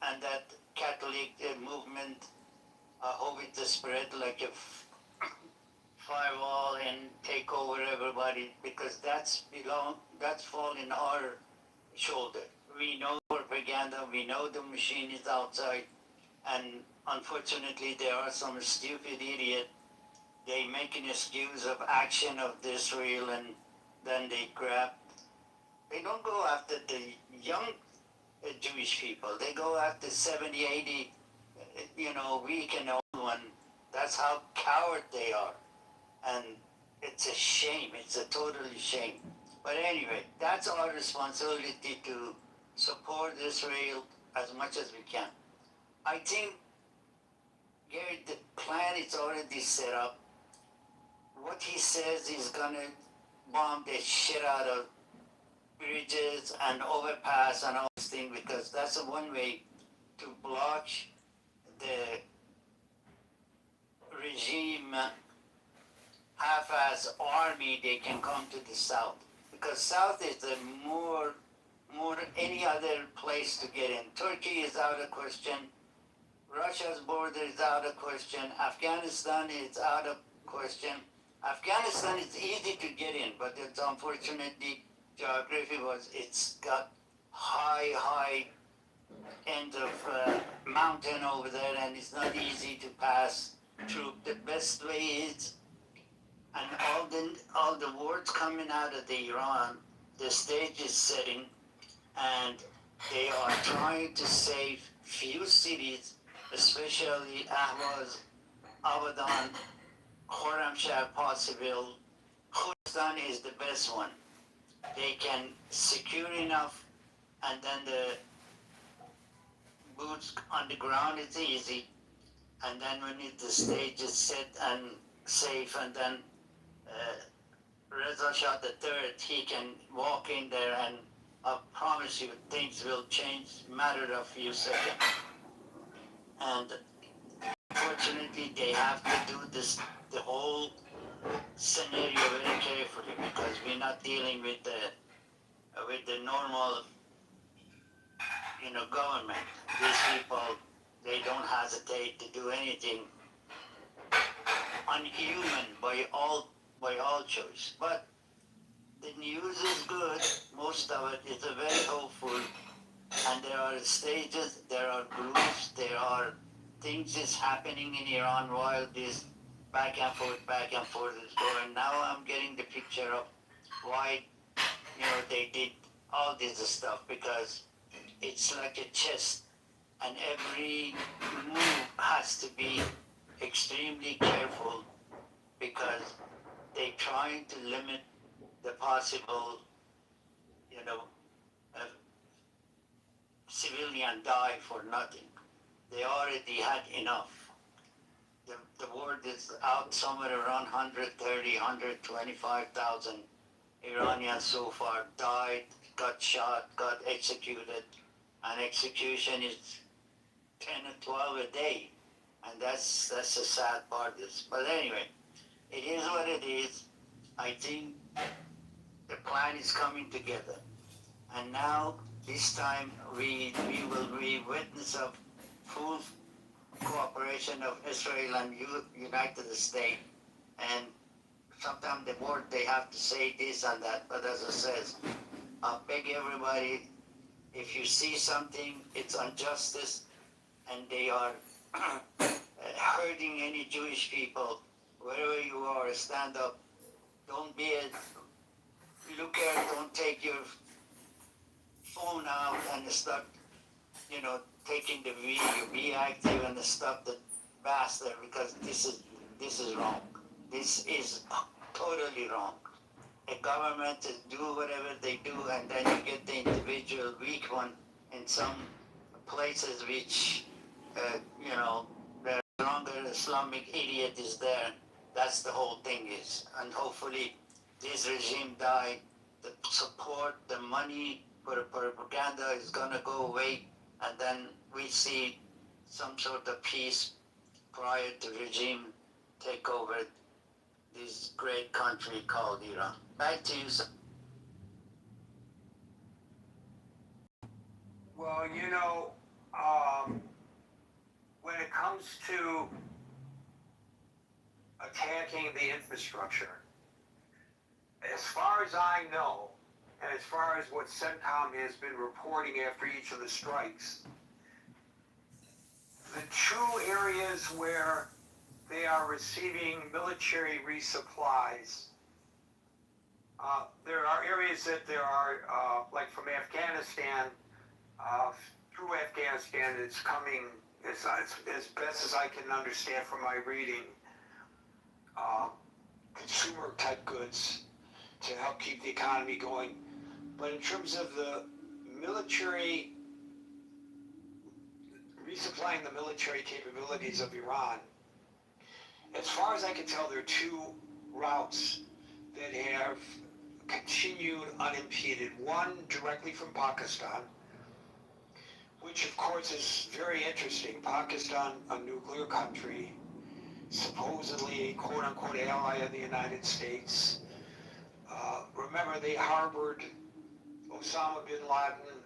and that Catholic movement, I hope it will spread like a firewall and take over everybody, because that's fall in our shoulder. We know propaganda, we know the machine is outside, and unfortunately there are some stupid idiot. They make an excuse of action of Israel, and then they don't go after the young Jewish people. They go after 70, 80, weak and old one. That's how coward they are. And it's a shame. It's a totally shame. But anyway, that's our responsibility to support Israel as much as we can. I think, Gary, the plan is already set up. What he says he's gonna bomb the shit out of bridges and overpass and all these things, because that's the one way to block the regime half-ass army. They can come to the south, because south is the more any other place to get in. Turkey is out of question. Russia's border is out of question. Afghanistan is out of question. Afghanistan is easy to get in, but it's unfortunately geography it's got high end of mountain over there, and it's not easy to pass through. The best way is, and all the words coming out of the Iran, the stage is setting, and they are trying to save few cities, especially Ahvaz, Abadan, Khorramshahr, possible. Khuzestan is the best one. They can secure enough, and then the boots on the ground is easy, and then when the stage is set and safe, and then Reza Shah III, he can walk in there, and I promise you things will change matter of few seconds. And unfortunately they have to do this, the whole scenario very carefully, because we're not dealing with the normal government. These people, they don't hesitate to do anything unhuman by all choice. But the news is good. Most of it is very hopeful, and there are stages, there are groups, there are things is happening in Iran while this back and forth is going. Now I'm getting the picture of why they did all this stuff, because it's like a chess, and every move has to be extremely careful, because they're trying to limit the possible, civilian die for nothing. They already had enough. The word is out somewhere around 130, 125,000 Iranians so far died, got shot, got executed, and execution is 10 or 12 a day, and that's the sad part. But anyway, it is what it is. I think the plan is coming together, and now this time we will be witness of full cooperation of Israel and United States. And sometimes the word they have to say this and that, but as I says, I beg everybody, if you see something, it's injustice, and they are hurting any Jewish people, wherever you are, stand up. Don't be look at, don't take your phone out and start, taking the video. Be active and stop the bastard, because this is wrong. This is totally wrong. A government to do whatever they do, and then you get the individual weak one in some places which, the stronger Islamic idiot is there. That's the whole thing is. And hopefully this regime die, the support, the money for propaganda is gonna go away, and then we see some sort of peace prior to regime take over this great country called Iran. Back to you, sir. Well, um, when it comes to attacking the infrastructure, as far as I know, and as far as what CENTCOM has been reporting after each of the strikes, the two areas where they are receiving military resupplies, there are areas that there are, like from Afghanistan, through Afghanistan, it's coming, as best as I can understand from my reading, consumer type goods to help keep the economy going. But in terms of the military, resupplying the military capabilities of Iran, as far as I can tell, there are two routes that have continued unimpeded. One directly from Pakistan, which of course is very interesting. Pakistan, a nuclear country, supposedly a quote-unquote ally of the United States. Remember, they harbored Osama bin Laden.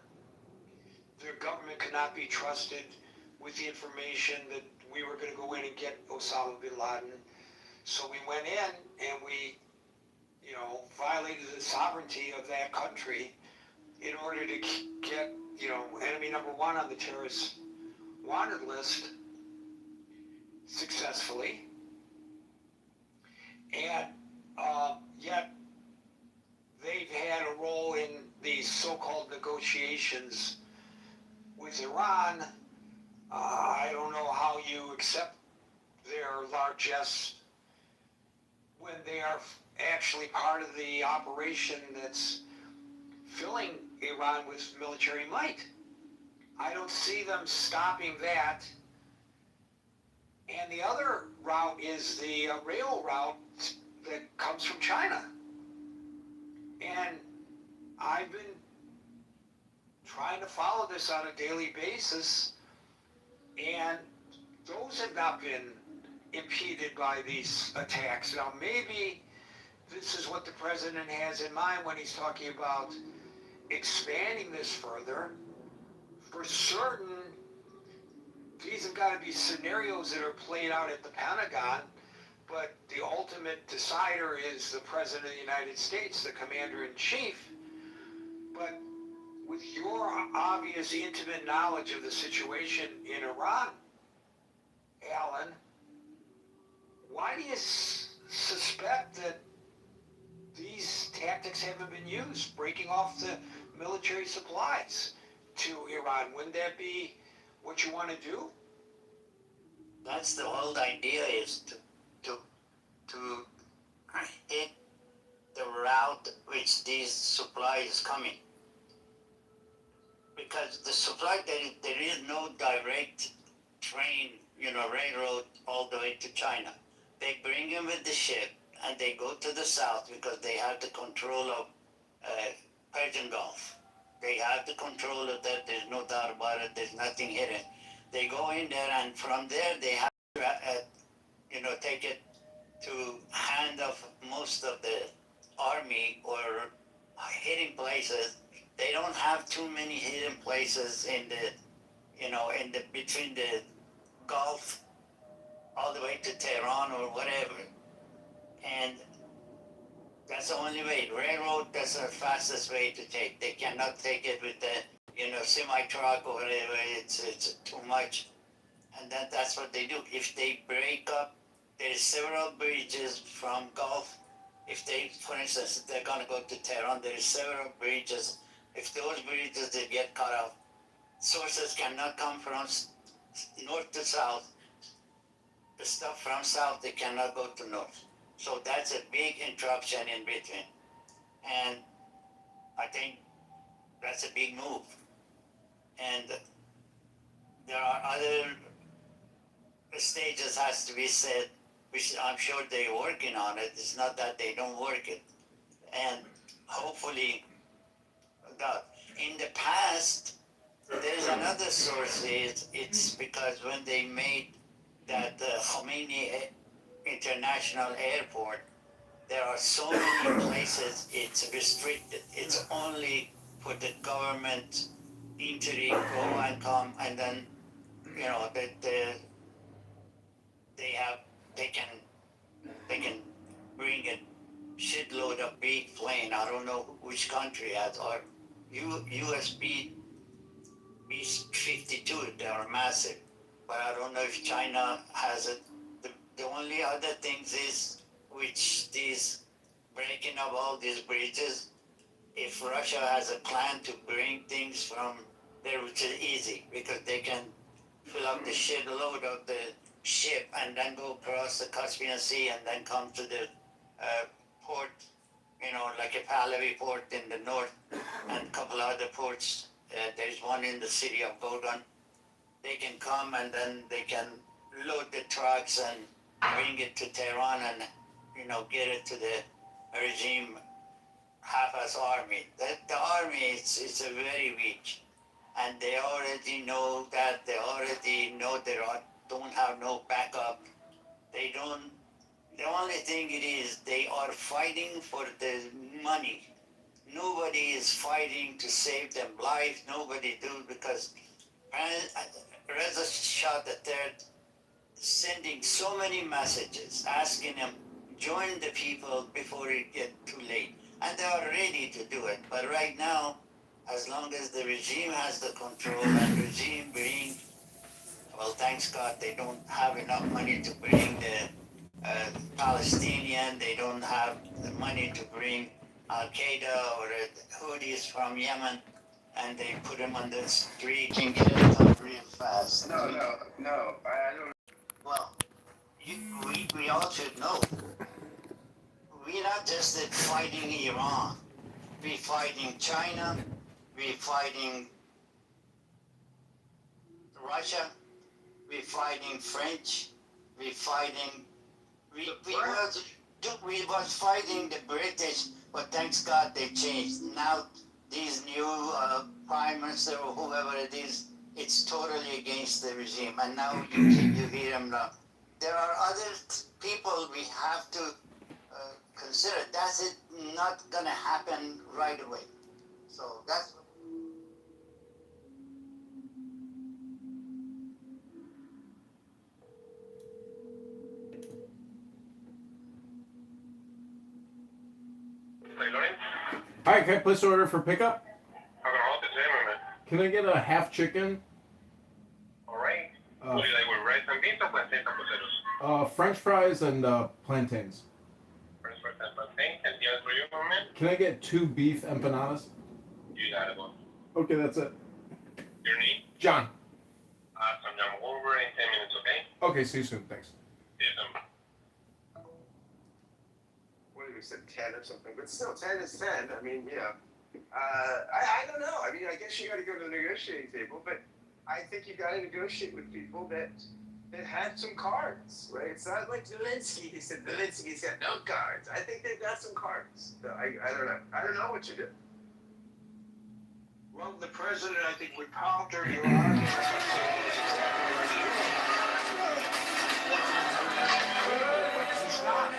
Their government could not be trusted with the information that we were going to go in and get Osama bin Laden. So we went in and we, violated the sovereignty of that country in order to get, enemy number one on the terrorist wanted list successfully. And yet they've had a role in these so-called negotiations with Iran. I don't know how you accept their largesse when they are actually part of the operation that's filling Iran with military might. I don't see them stopping that. And the other route is the rail route that comes from China. And I've been trying to follow this on a daily basis, and those have not been impeded by these attacks. Now, maybe this is what the president has in mind when he's talking about expanding this further. For certain, these have got to be scenarios that are played out at the Pentagon, but the ultimate decider is the President of the United States, the Commander-in-Chief. But with your obvious intimate knowledge of the situation in Iran, Alan, why do you suspect that these tactics haven't been used, breaking off the military supplies to Iran? Wouldn't that be what you want to do? That's the whole idea, is to hit the route which these supply is coming. Because the supply, there is no direct train, railroad all the way to China. They bring them with the ship and they go to the south because they have the control of Persian Gulf. They have the control of that. There's no doubt about it. There's nothing hidden. They go in there, and from there they have to, take it to hand of most of the army or hidden places. They don't have too many hidden places in the between the Gulf all the way to Tehran or whatever. And that's the only way. Railroad, that's the fastest way to take. They cannot take it with the, semi-truck or whatever. It's too much. And that's what they do. If they break up, there's several bridges from Gulf. If they, for instance, if they're going to go to Tehran, there's several bridges. If those bridges, they get cut off, sources cannot come from north to south. The stuff from south, they cannot go to north. So that's a big interruption in between. And I think that's a big move. And there are other stages has to be said, which I'm sure they're working on it. It's not that they don't work it. And hopefully, in the past, there's another source. It's because when they made that Khomeini International Airport, there are so many places it's restricted. It's only for the government eatery go and come, and then you know that they have they can bring a shitload of big plane. I don't know which country has, or USB B-52. They are massive, but I don't know if China has it. The only other things is which these breaking of all these bridges. If Russia has a plan to bring things from there, which is easy because they can fill up the shitload of the ship and then go across the Caspian Sea and then come to the port, like a Pahlavi port in the north and a couple other ports. There's one in the city of Bodon. They can come and then they can load the trucks and bring it to Tehran and, get it to the regime half-ass army. The army is a very weak, and they already know that. They already know they don't have no backup. They don't. The only thing it is, they are fighting for the money. Nobody is fighting to save them life. Nobody do, because Reza Shah III sending so many messages asking them join the people before it get too late, and they are ready to do it. But right now, as long as the regime has the control and regime bring, well, thanks God, they don't have enough money to bring the Palestinian. They don't have the money to bring Al Qaeda or Houthis from Yemen, and they put them on the street and get it done real fast. No, I don't. Well, we all should know. We're not just fighting Iran. We're fighting China. We're fighting Russia. We're fighting French. We're fighting. We was fighting the British, but thanks God they changed. Now these new prime minister or whoever it is, it's totally against the regime. And now you hear them now. There are other people we have to consider. That's it. Not gonna happen right away. So that's. Hi, can I place an order for pickup? How can I help you today, my man? Can I get a half chicken? Alright. Would you like with rice and beans or plantain tapoteros? French fries and plantains. French fries and plantain. Anything else for you, my man? Can I get 2 beef empanadas? You got it, boss. Okay, that's it. Your name? John. Awesome, John. We'll over in 10 minutes, okay? Okay, see you soon. Thanks. See you soon. What did we say, 10 or something? But still, 10 is 10. I mean, I don't know. I mean, I guess you got to go to the negotiating table, but I think you got to negotiate with people that have some cards, right? It's not like Zelensky. He said Zelensky's got no cards. I think they've got some cards. So I don't know. I don't know what you do. Well, the president, I think, would counter your argument. He's not.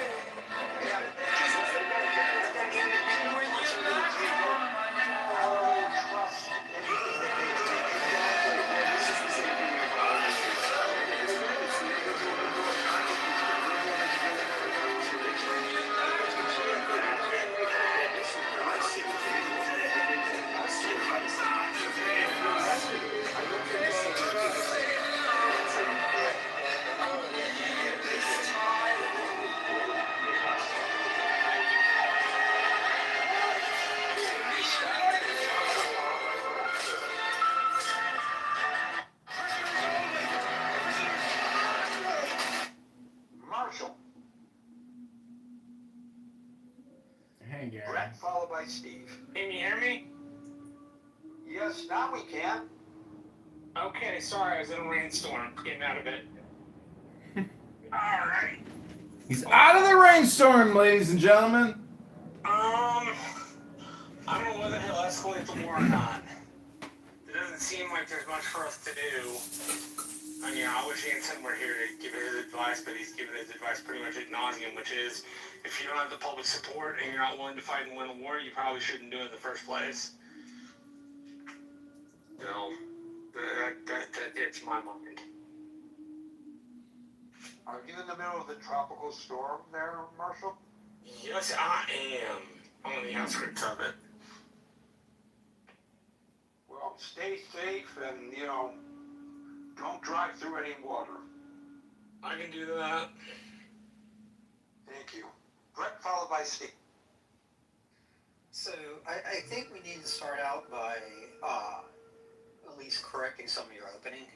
Marshall. Hey, Gary. Brett, followed by Steve. Can you hear me? Yes, now we can. Okay, sorry, I was in a rainstorm, getting out of it. Alright. He's out of the rainstorm, ladies and gentlemen. I don't know whether he'll escalate the war or not. It doesn't seem like there's much for us to do. I mean, I wish Anson were here to give his advice, but he's given his advice pretty much ad nauseum, which is, if you don't have the public support and you're not willing to fight and win a war, you probably shouldn't do it in the first place. No, that hits my mind. Are you in the middle of the tropical storm there, Marshall? Yes, I am. I'm on the outskirts of it. Well, stay safe and, don't drive through any water. I can do that. Thank you. Brett, followed by Steve. So I think we need to start out by at least correcting some of your opening.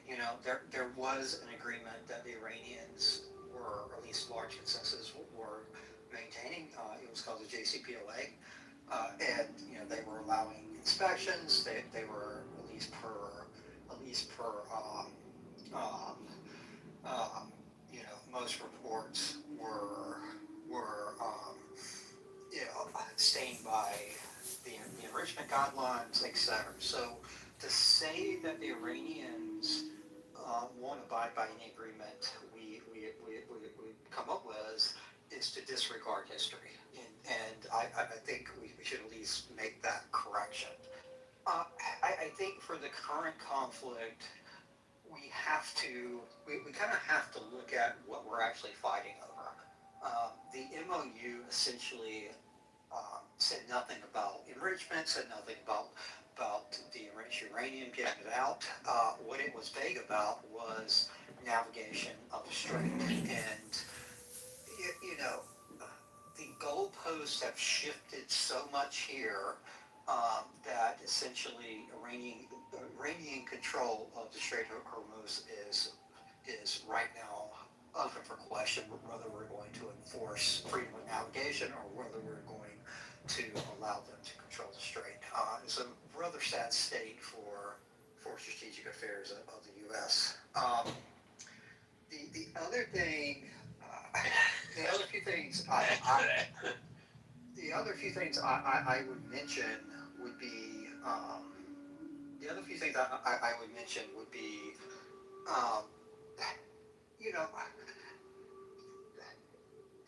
There was an agreement that the Iranians were, or at least large consensus, were maintaining. It was called the JCPOA, and they were allowing inspections. They were at least per most reports were staying by the enrichment guidelines, etc. So to say that the Iranians won't abide by any agreement we come up with is to disregard history, and I think we should at least make that correction. I think for the current conflict, we kind of have to look at what we're actually fighting over. The MOU essentially said nothing about enrichment, said nothing about the enriched uranium, getting it out. What it was vague about was navigation of the strait, and the goalposts have shifted so much here that essentially Iranian control of the Strait of Hormuz is right now open for question, whether we're going to enforce freedom of navigation or whether we're going to allow them to control the strait. It's a rather sad state for strategic affairs of the U.S. The other thing, the other few things I would mention would be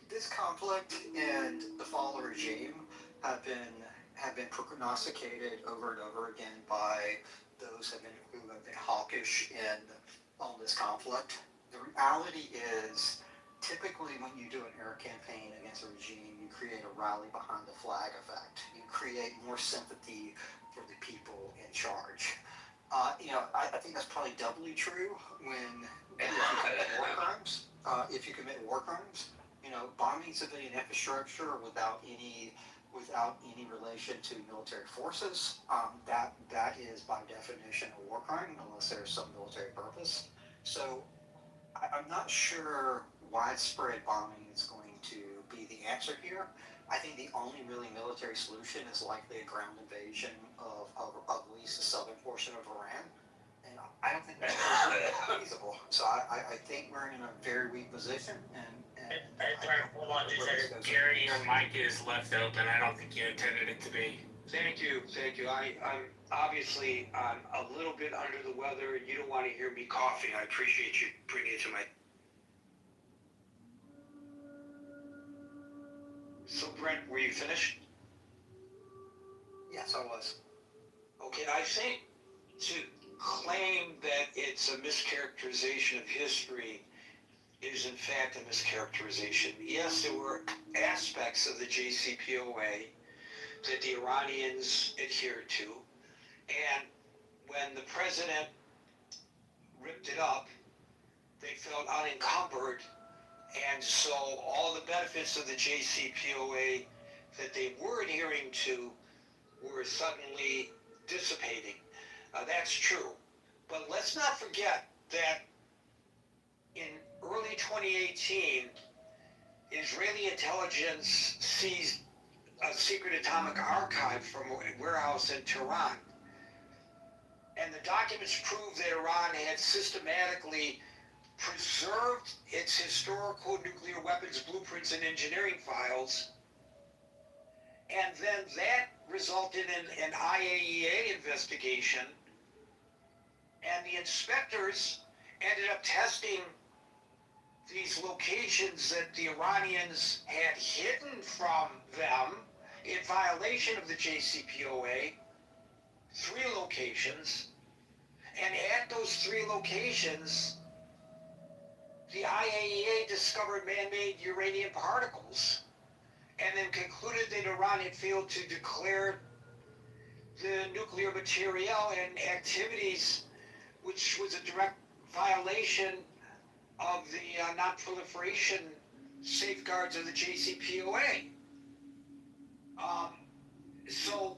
this conflict and the fall of the regime have been prognosticated over and over again by those who have been hawkish on this conflict. The reality is, typically when you do an air campaign against a regime, you create a rally behind the flag effect. You create more sympathy for the people in charge. I think that's probably doubly true when if you commit war crimes. Bombing civilian infrastructure without any relation to military forces, that is by definition a war crime unless there's some military purpose. So I'm not sure widespread bombing is going to be the answer here. I think the only really military solution is likely a ground invasion of at least the southern portion of Iran. And I don't think that's feasible. So I think we're in a very weak position. Hold on just a second. Gary, your mic is left open. I don't think you intended it to be. Thank you. I'm obviously a little bit under the weather, and you don't want to hear me coughing. I appreciate you bringing it to my... So, Brent, were you finished? Yes, I was. Okay, I think to claim that it's a mischaracterization of history is in fact a mischaracterization. Yes, there were aspects of the JCPOA that the Iranians adhered to, and when the president ripped it up, they felt unencumbered, and so all the benefits of the JCPOA that they were adhering to were suddenly dissipating. That's true. But let's not forget that in early 2018, Israeli intelligence seized a secret atomic archive from a warehouse in Tehran. And the documents prove that Iran had systematically preserved its historical nuclear weapons blueprints and engineering files. And then that resulted in an IAEA investigation. And the inspectors ended up testing these locations that the Iranians had hidden from them in violation of the JCPOA, 3 locations, And at those 3 locations, the IAEA discovered man-made uranium particles and then concluded that Iran had failed to declare the nuclear material and activities, which was a direct violation of the non-proliferation safeguards of the JCPOA. So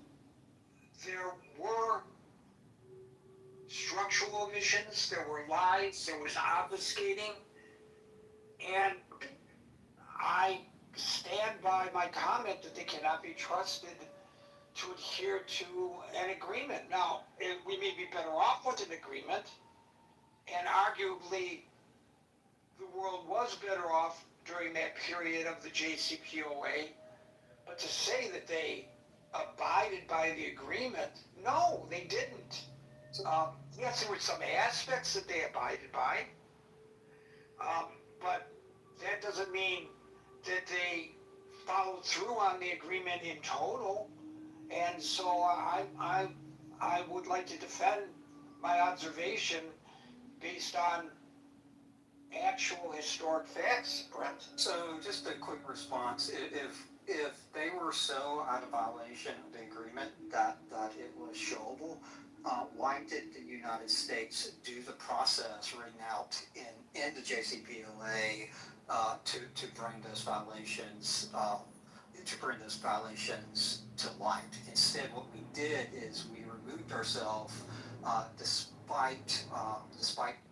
there were structural omissions, there were lies, there was obfuscating, and I stand by my comment that they cannot be trusted to adhere to an agreement. Now, we may be better off with an agreement, and arguably the world was better off during that period of the JCPOA, but to say that they abided by the agreement, no, they didn't. Yes, there were some aspects that they abided by, but that doesn't mean that they followed through on the agreement in total. And so I would like to defend my observation based on actual historic facts, Brent. So just a quick response. If they were so out of violation of the agreement that it was showable, why did the United States do the process written out in the JCPOA to bring those violations to light? Instead, what we did is we removed ourselves, despite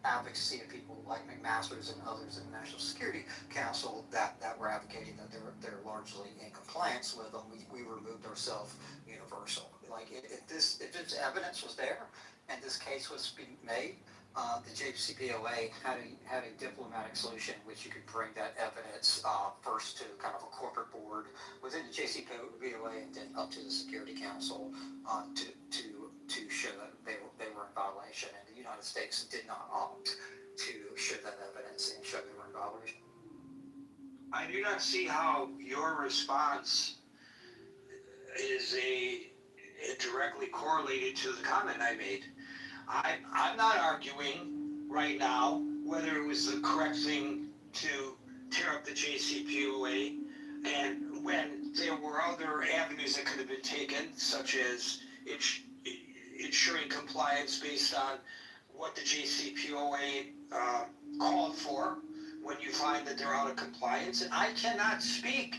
advocacy of people like McMaster's and others in the National Security Council that were advocating that they're largely in compliance with them. We removed ourselves universal. Like if this evidence was there and this case was being made, the JCPOA had a diplomatic solution in which you could bring that evidence first to kind of a corporate board within the JCPOA and then up to the Security Council to show that they were in violation. And the United States did not opt to show that evidence and show they were in violation. I do not see how your response is directly correlated to the comment I made. I'm not arguing right now whether it was the correct thing to tear up the JCPOA, and when there were other avenues that could have been taken, such as ensuring compliance based on what the JCPOA called for when you find that they're out of compliance. And I cannot speak,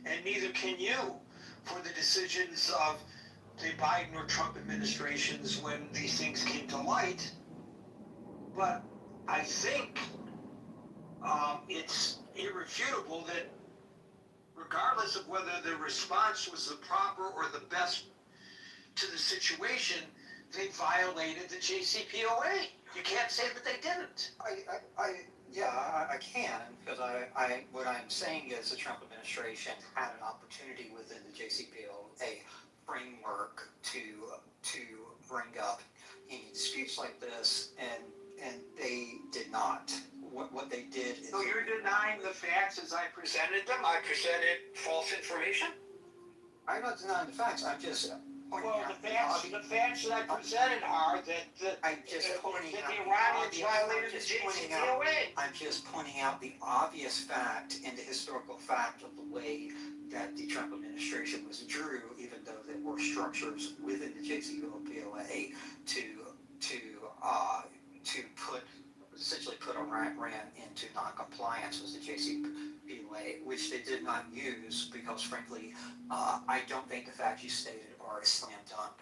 and neither can you, for the decisions of the Biden or Trump administrations when these things came to light. But I think it's irrefutable that regardless of whether the response was the proper or the best to the situation, they violated the JCPOA. You can't say that they didn't. I can, because what I'm saying is the Trump administration had an opportunity within the JCPOA framework to bring up any disputes like this, and they did not. What they did is... So you're denying the facts as I presented them? I presented false information? I'm not denying the facts. I'm just pointing Well, out the facts that I presented are that I'm just pointing that out the Iranians violated the JCPOA. I'm just pointing out the obvious fact and the historical fact of the way that the Trump administration withdrew, even though there were structures within the JCPOA to essentially put Iran into non-compliance with the JCPOA, which they did not use because, frankly, I don't think the facts you stated are as slam dunk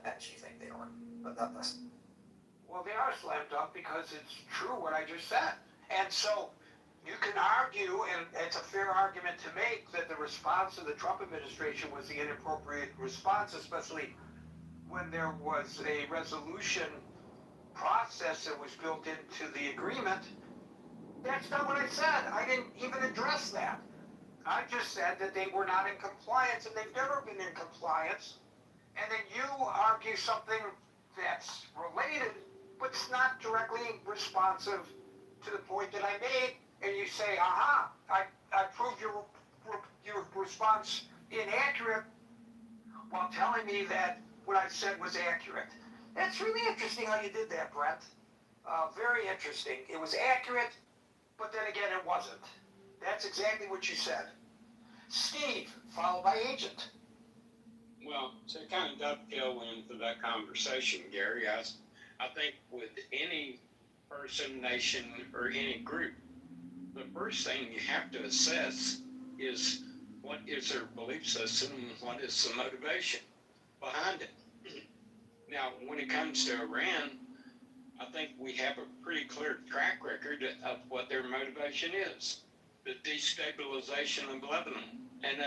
as you think they are. But that's... Well, they are slam dunk because it's true what I just said. And so you can argue, and it's a fair argument to make, that the response of the Trump administration was the inappropriate response, especially when there was a resolution process that was built into the agreement. That's not what I said. I didn't even address that. I just said that they were not in compliance, and they've never been in compliance. And then you argue something that's related, but it's not directly responsive to the point that I made, and you say, aha, I proved your response inaccurate while telling me that what I said was accurate. That's really interesting how you did that, Brent. Very interesting. It was accurate, but then again, it wasn't. That's exactly what you said. Steve, followed by Agent. Well, to kind of dovetail into that conversation, Gary, I think with any person, nation, or any group, the first thing you have to assess is what is their belief system and what is the motivation behind it. Now, when it comes to Iran, I think we have a pretty clear track record of what their motivation is. The destabilization of Lebanon and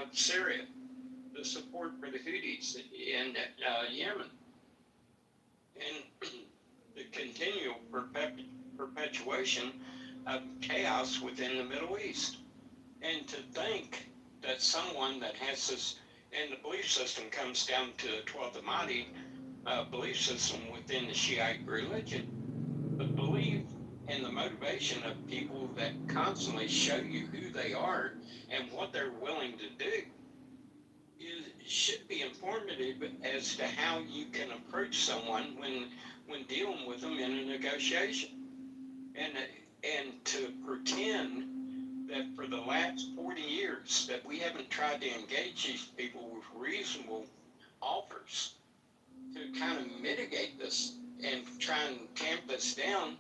of Syria, the support for the Houthis in Yemen, and the continual perpetuation of chaos within the Middle East. And to think that someone that has this, and the belief system comes down to the 12th Ahmadi belief system within the Shiite religion, the belief and the motivation of people that constantly show you who they are and what they're willing to do should be informative as to how you can approach someone when dealing with them in a negotiation. And to pretend that for the last 40 years that we haven't tried to engage these people with reasonable offers to kind of mitigate this and try and tamp this down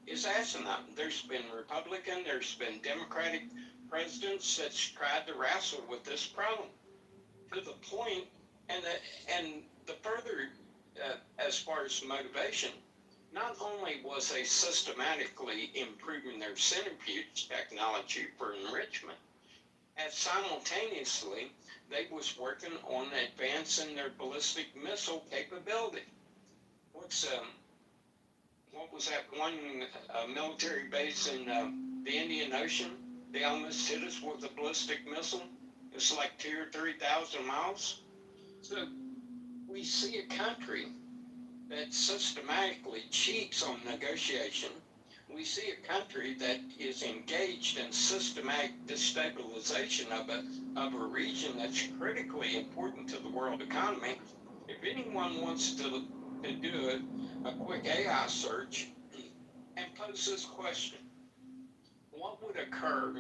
is asinine. There's been Republican, there's been Democratic presidents that's tried to wrestle with this problem to the point, and the further as far as motivation, not only was they systematically improving their centrifuge technology for enrichment, as simultaneously they was working on advancing their ballistic missile capability. What was that one military base in the Indian Ocean? They almost hit us with a ballistic missile. It's like 2,000 or 3,000 miles. So we see a country that systematically cheats on negotiation. We see a country that is engaged in systematic destabilization of a region that's critically important to the world economy. If anyone wants to do a quick AI search and pose this question, what would occur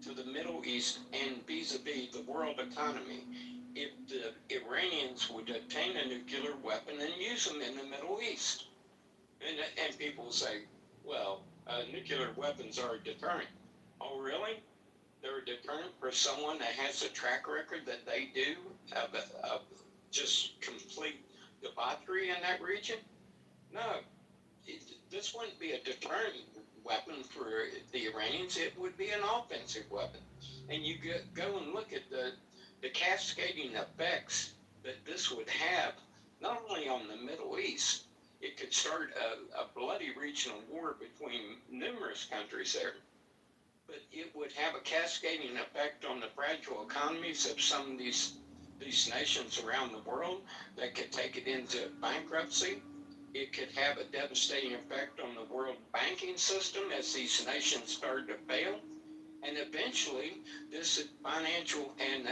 to the Middle East and vis-a-vis the world economy if the Iranians would obtain a nuclear weapon and use them in the Middle East? And people say, well, nuclear weapons are a deterrent. Oh, really? They're a deterrent for someone that has a track record that they do of just complete debauchery in that region? No, this wouldn't be a deterrent weapon for the Iranians. It would be an offensive weapon. And you go and look at the cascading effects that this would have, not only on the Middle East, it could start a bloody regional war between numerous countries there, but it would have a cascading effect on the fragile economies of some of these nations around the world that could take it into bankruptcy. It could have a devastating effect on the world banking system as these nations start to fail. And eventually, this financial and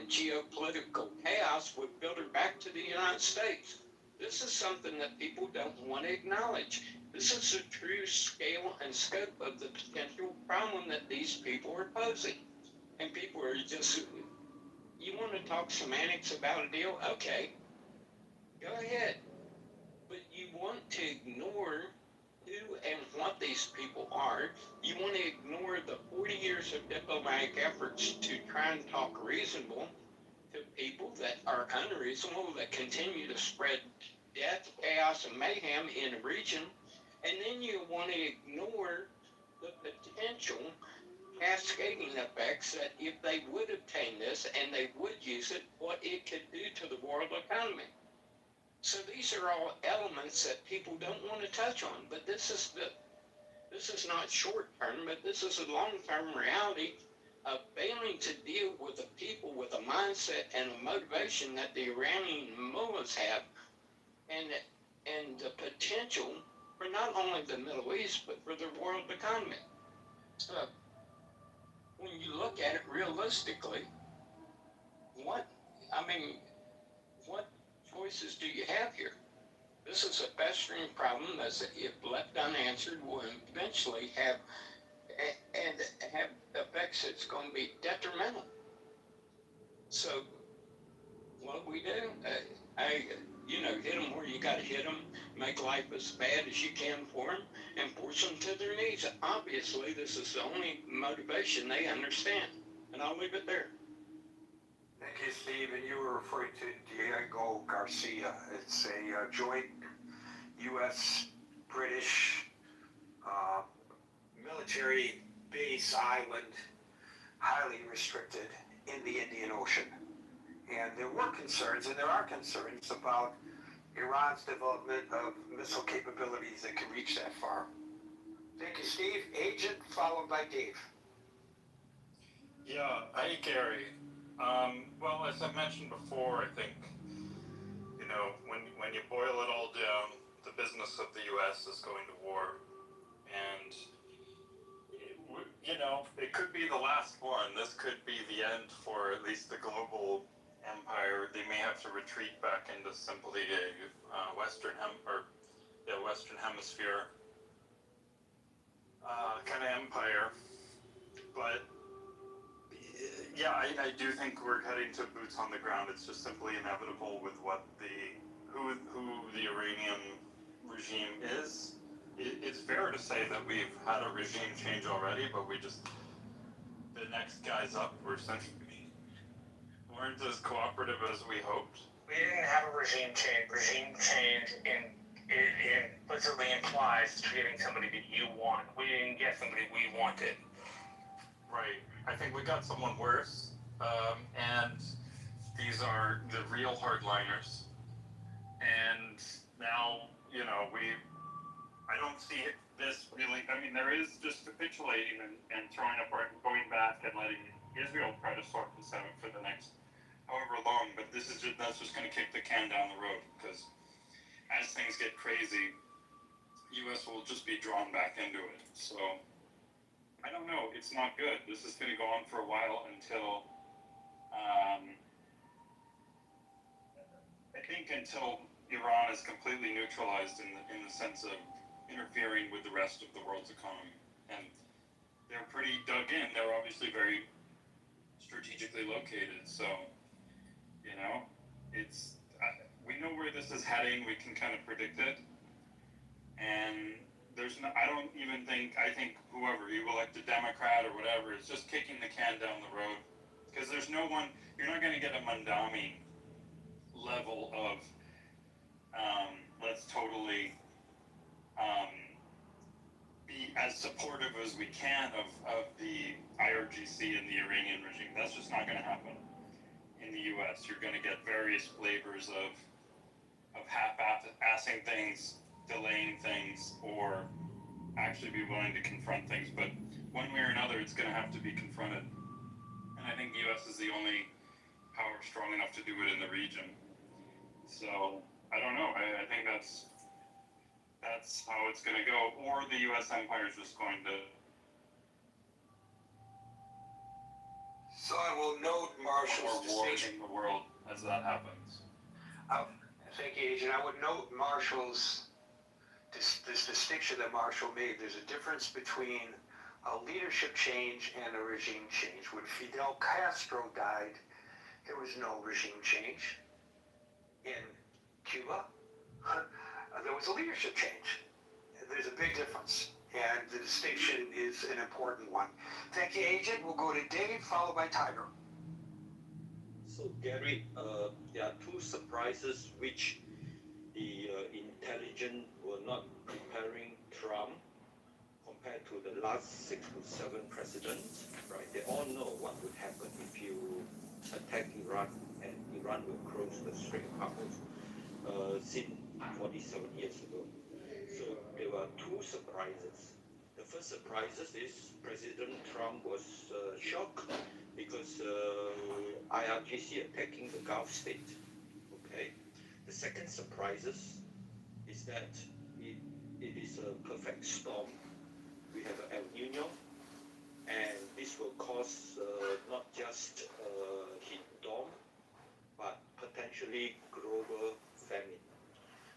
geopolitical chaos would filter back to the United States. This is something that people don't want to acknowledge. This is the true scale and scope of the potential problem that these people are posing. And people are just, you want to talk semantics about a deal? Okay, go ahead. But you want to ignore who and what these people are. You want to ignore the 40 years of diplomatic efforts to try and talk reasonable to people that are unreasonable, that continue to spread death, chaos, and mayhem in a region. And then you want to ignore the potential cascading effects that if they would obtain this and they would use it, what it could do to the world economy. So these are all elements that people don't want to touch on, but this is not short term, but this is a long term reality of failing to deal with the people with a mindset and a motivation that the Iranian mullahs have, and the potential for not only the Middle East but for the world economy. So when you look at it realistically, what choices do you have here? This is a festering problem that, if left unanswered, will eventually have effects that's going to be detrimental. So, what we do, hit them where you got to hit them, make life as bad as you can for them, and force them to their knees. Obviously, this is the only motivation they understand, and I'll leave it there. Thank you, Steve. And you were referring to Diego Garcia. It's a joint U.S.-British military base island, highly restricted in the Indian Ocean. And there were concerns, and there are concerns about Iran's development of missile capabilities that can reach that far. Thank you, Steve. Agent, followed by Dave. Yeah, hey Gary. Well, as I mentioned before, I think, when you boil it all down, the business of the U.S. is going to war. And, it could be the last one. This could be the end for at least the global empire. They may have to retreat back into simply a Western Hemisphere kind of empire. But yeah, I do think we're heading to boots on the ground. It's just simply inevitable with who the Iranian regime is. It's fair to say that we've had a regime change already, but the next guys up essentially weren't as cooperative as we hoped. We didn't have a regime change. Regime change implicitly implies treating somebody that you want. We didn't get somebody we wanted. Right. I think we got someone worse, and these are the real hardliners. And now, I don't see this really. I mean, there is just capitulating and throwing apart and going back and letting Israel try to sort this out for the next however long. But that's just going to kick the can down the road, because as things get crazy, U.S. will just be drawn back into it. So I don't know. It's not good. This is going to go on for a while until until Iran is completely neutralized in the sense of interfering with the rest of the world's economy. And they're pretty dug in. They're obviously very strategically located. So, we know where this is heading. We can kind of predict it. And I think whoever, you elect a Democrat or whatever, is just kicking the can down the road. Because there's no one, you're not going to get a Mandami level of, let's totally be as supportive as we can of the IRGC and the Iranian regime. That's just not going to happen in the U.S. You're going to get various flavors of half-assing things, delaying things, or actually be willing to confront things. But one way or another, it's going to have to be confronted. And I think the U.S. is the only power strong enough to do it in the region. So I don't know. I think that's how it's going to go. Or the U.S. empire is just going to. So I will note Marshall's distinction. In the world as that happens. Thank you, Agent. I would note Marshall's this distinction that Marshall made. There's a difference between a leadership change and a regime change. When Fidel Castro died, there was no regime change. In Cuba, there was a leadership change. There's a big difference, and the distinction is an important one. Thank you, Agent. We'll go to Dave, followed by Tiger. So, Gary, there are two surprises which the intelligence were not preparing Trump compared to the last 6 to 7 presidents, right? They all know what would happen if you attack Iran, and Iran will close the Strait of Hormuz since 47 years ago. So there were two surprises. The first surprise is President Trump was shocked because IRGC attacking the Gulf state. Okay. The second surprise is that it is a perfect storm. We have an El Nino, and this will cause not just heat dome, but potentially global famine.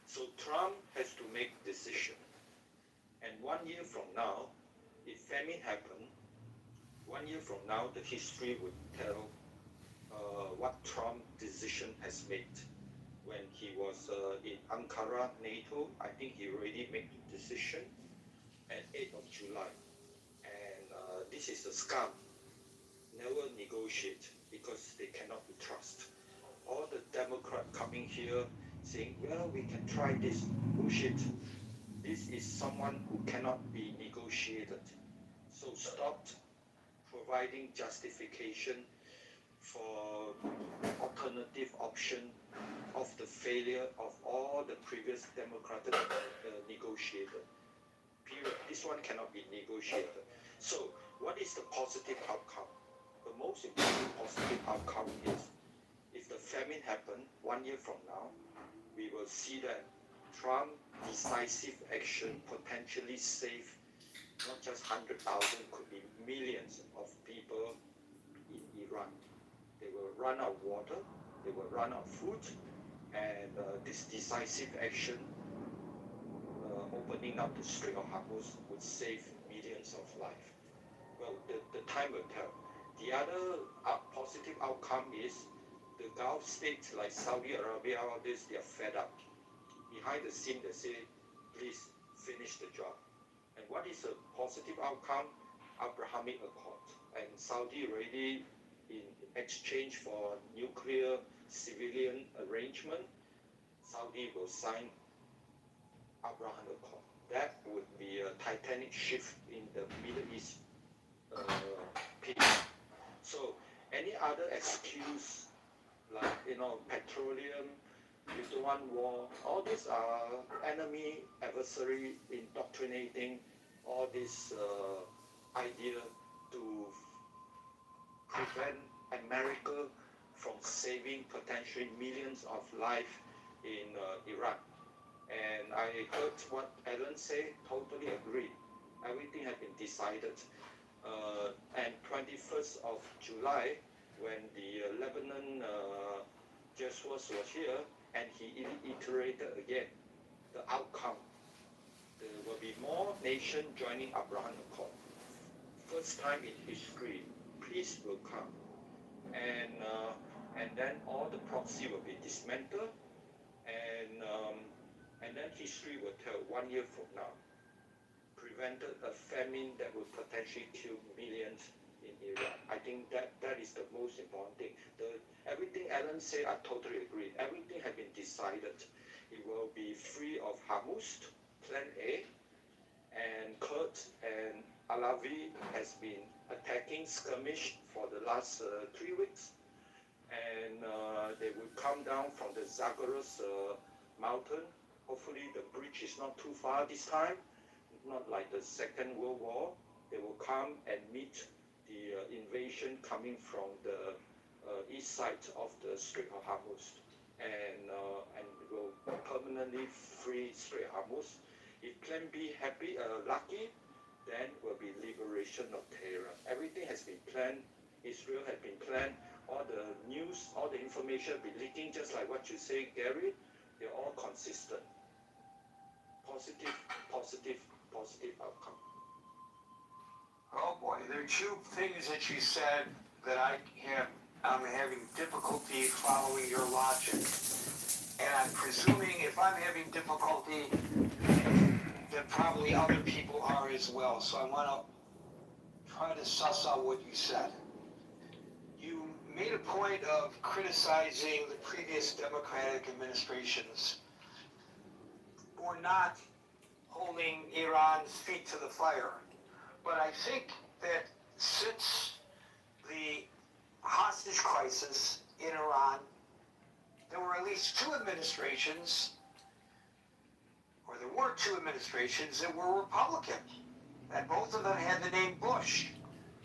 So Trump famine happened, 1 year from now, the history would tell what Trump decision has made. When he was in Ankara, NATO, I think he already made the decision at 8th of July. And this is a scam. Never negotiate because they cannot be trusted. All the Democrats coming here saying, well, we can try this. Bullshit. This is someone who cannot be negotiated. So stop providing justification for alternative option of the failure of all the previous Democratic negotiator. Period. This one cannot be negotiated. So what is the positive outcome? The most important positive outcome is if the famine happens 1 year from now, we will see that Trump's decisive action potentially save not just 100,000, could be millions of people in Iran. They will run out of water, they will run out of food, and this decisive action, opening up the Strait of Hormuz, would save millions of lives. Well, the time will tell. The other positive outcome is the Gulf states like Saudi Arabia, all this, they are fed up. Behind the scene, they say, please finish the job. And what is a positive outcome? Abrahamic Accord. And Saudi already, in exchange for nuclear civilian arrangement, Saudi will sign Abraham Accord. That would be a titanic shift in the Middle East peace. So any other excuse like, petroleum, you don't want war, all these are enemy, adversary, indoctrinating, all this idea to prevent America from saving potentially millions of lives in Iraq. And I heard what Alan said, totally agree. Everything had been decided. And 21st of July, when the Lebanon Joshua was here, and he iterated again the outcome. There will be more nations joining Abraham Accord. First time in history, peace will come. And then all the proxy will be dismantled, and then history will tell 1 year from now, prevented a famine that would potentially kill millions in Iraq. I think that is the most important thing. Everything Alan said, I totally agree. Everything has been decided. It will be free of Hormuz, Plan A, and Kurds and Alawi has been attacking skirmish for the last 3 weeks. And they will come down from the Zagros mountain. Hopefully the bridge is not too far this time, not like the Second World War. They will come and meet the invasion coming from the east side of the Strait of Hormuz, and will permanently free Strait of Hormuz. If Plan B lucky, then will be liberation of Tehran. Everything has been planned. Israel has been planned. All the news, all the information will be leaking, just like what you say, Gary. They're all consistent. Positive, positive, positive outcome. Oh boy, there are two things that you said that I'm having difficulty following your logic. And I'm presuming if I'm having difficulty, then probably other people are as well. So I want to try to suss out what you said. You made a point of criticizing the previous Democratic administrations for not holding Iran's feet to the fire. But I think that since the hostage crisis in Iran, there were at least two administrations, or there were two administrations that were Republican, and both of them had the name Bush.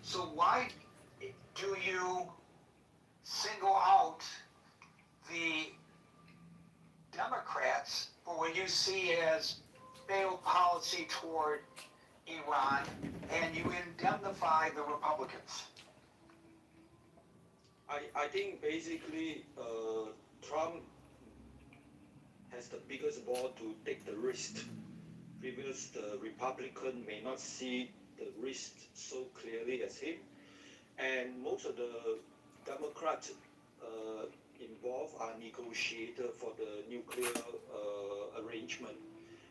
So why do you single out the Democrats for what you see as failed policy toward Iran, and you indemnify the Republicans? I think basically Trump has the biggest ball to take the risk. Previous the Republican may not see the risk so clearly as him. And most of the Democrats involved are negotiators for the nuclear arrangement,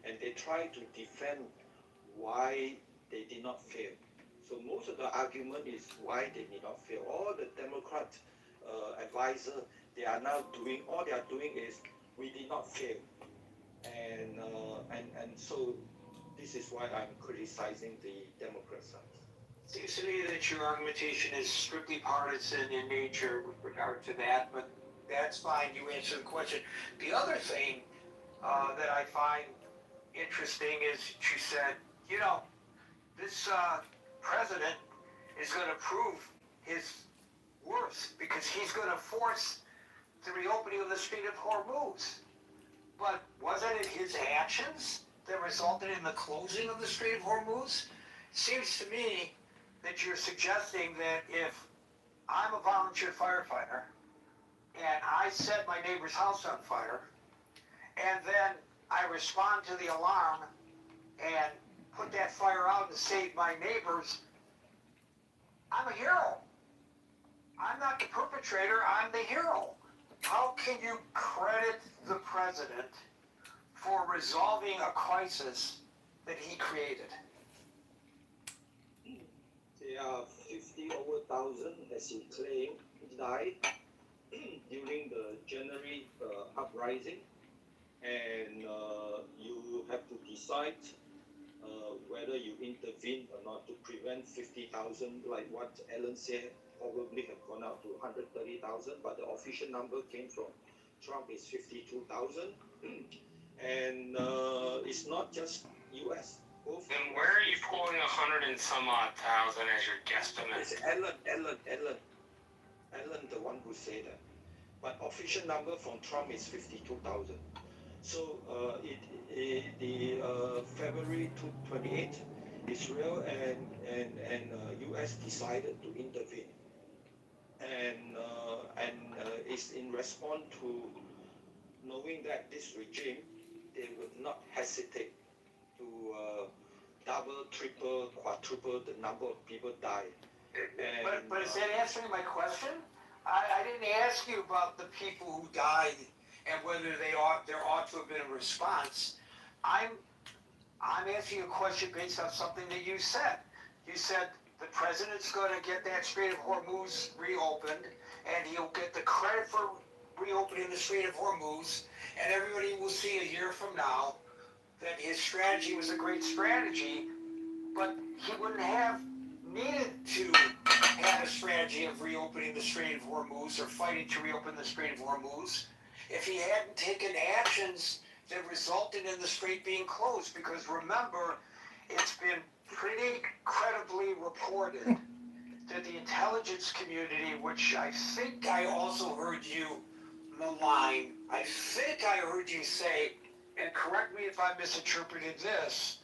and they try to defend why they did not fail. So most of the argument is why they did not fail. All the Democrat advisors, they are now doing, all they are doing is we did not fail, and so this is why I'm criticizing the Democrat side. Seems to me that your argumentation is strictly partisan in nature with regard to that, but that's fine. You answer the question. The other thing that I find interesting is she said, you know, this president is going to prove his worth because he's going to force the reopening of the Strait of Hormuz. But wasn't it his actions that resulted in the closing of the Strait of Hormuz? Seems to me that you're suggesting that if I'm a volunteer firefighter and I set my neighbor's house on fire and then I respond to the alarm and put that fire out and save my neighbors, I'm a hero. I'm not the perpetrator, I'm the hero. How can you credit the president for resolving a crisis that he created? There are 50,000, as you claim, died during the January uprising, and you have to decide whether you intervene or not to prevent 50,000, like what Alan said, probably have gone out to 130,000, but the official number came from Trump is 52,000, and it's not just U.S. Then where are you pulling 100 and some odd thousand as your guesstimate? It's Ellen, the one who said that. But official number from Trump is 52,000. So February 28th, Israel and U.S. decided to intervene, and it's in response to knowing that this regime, they would not hesitate to double, triple, quadruple the number of people died. But is that answering my question? I didn't ask you about the people who died and whether there ought to have been a response. I'm asking you a question based on something that you said. You said the president's going to get that Strait of Hormuz reopened, and he'll get the credit for reopening the Strait of Hormuz, and everybody will see a year from now that his strategy was a great strategy, but he wouldn't have needed to have a strategy of reopening the Strait of Hormuz or fighting to reopen the Strait of Hormuz if he hadn't taken actions that resulted in the strait being closed. Because remember, it's been pretty credibly reported that the intelligence community, which I think I also heard you malign, I think I heard you say, and correct me if I misinterpreted this,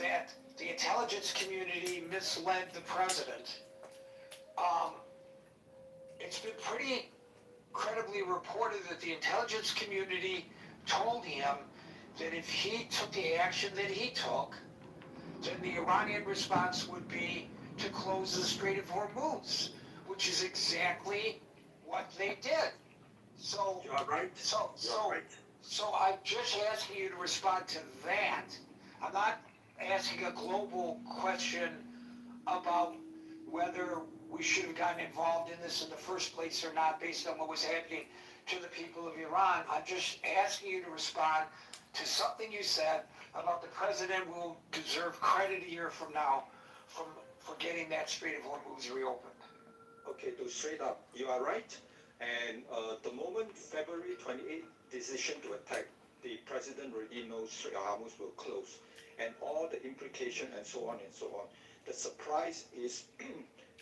that the intelligence community misled the president. It's been pretty credibly reported that the intelligence community told him that if he took the action that he took, then the Iranian response would be to close the Strait of Hormuz, which is exactly what they did. So You are right. So I'm just asking you to respond to that. I'm not asking a global question about whether we should have gotten involved in this in the first place or not based on what was happening to the people of Iran. I'm just asking you to respond to something you said about the president will deserve credit a year from now for getting that Strait of Hormuz reopened. Okay, to straight up, you are right. And the moment February 28th decision to attack, the president already knows Strait of Hormuz will close, and all the implication and so on and so on. The surprise is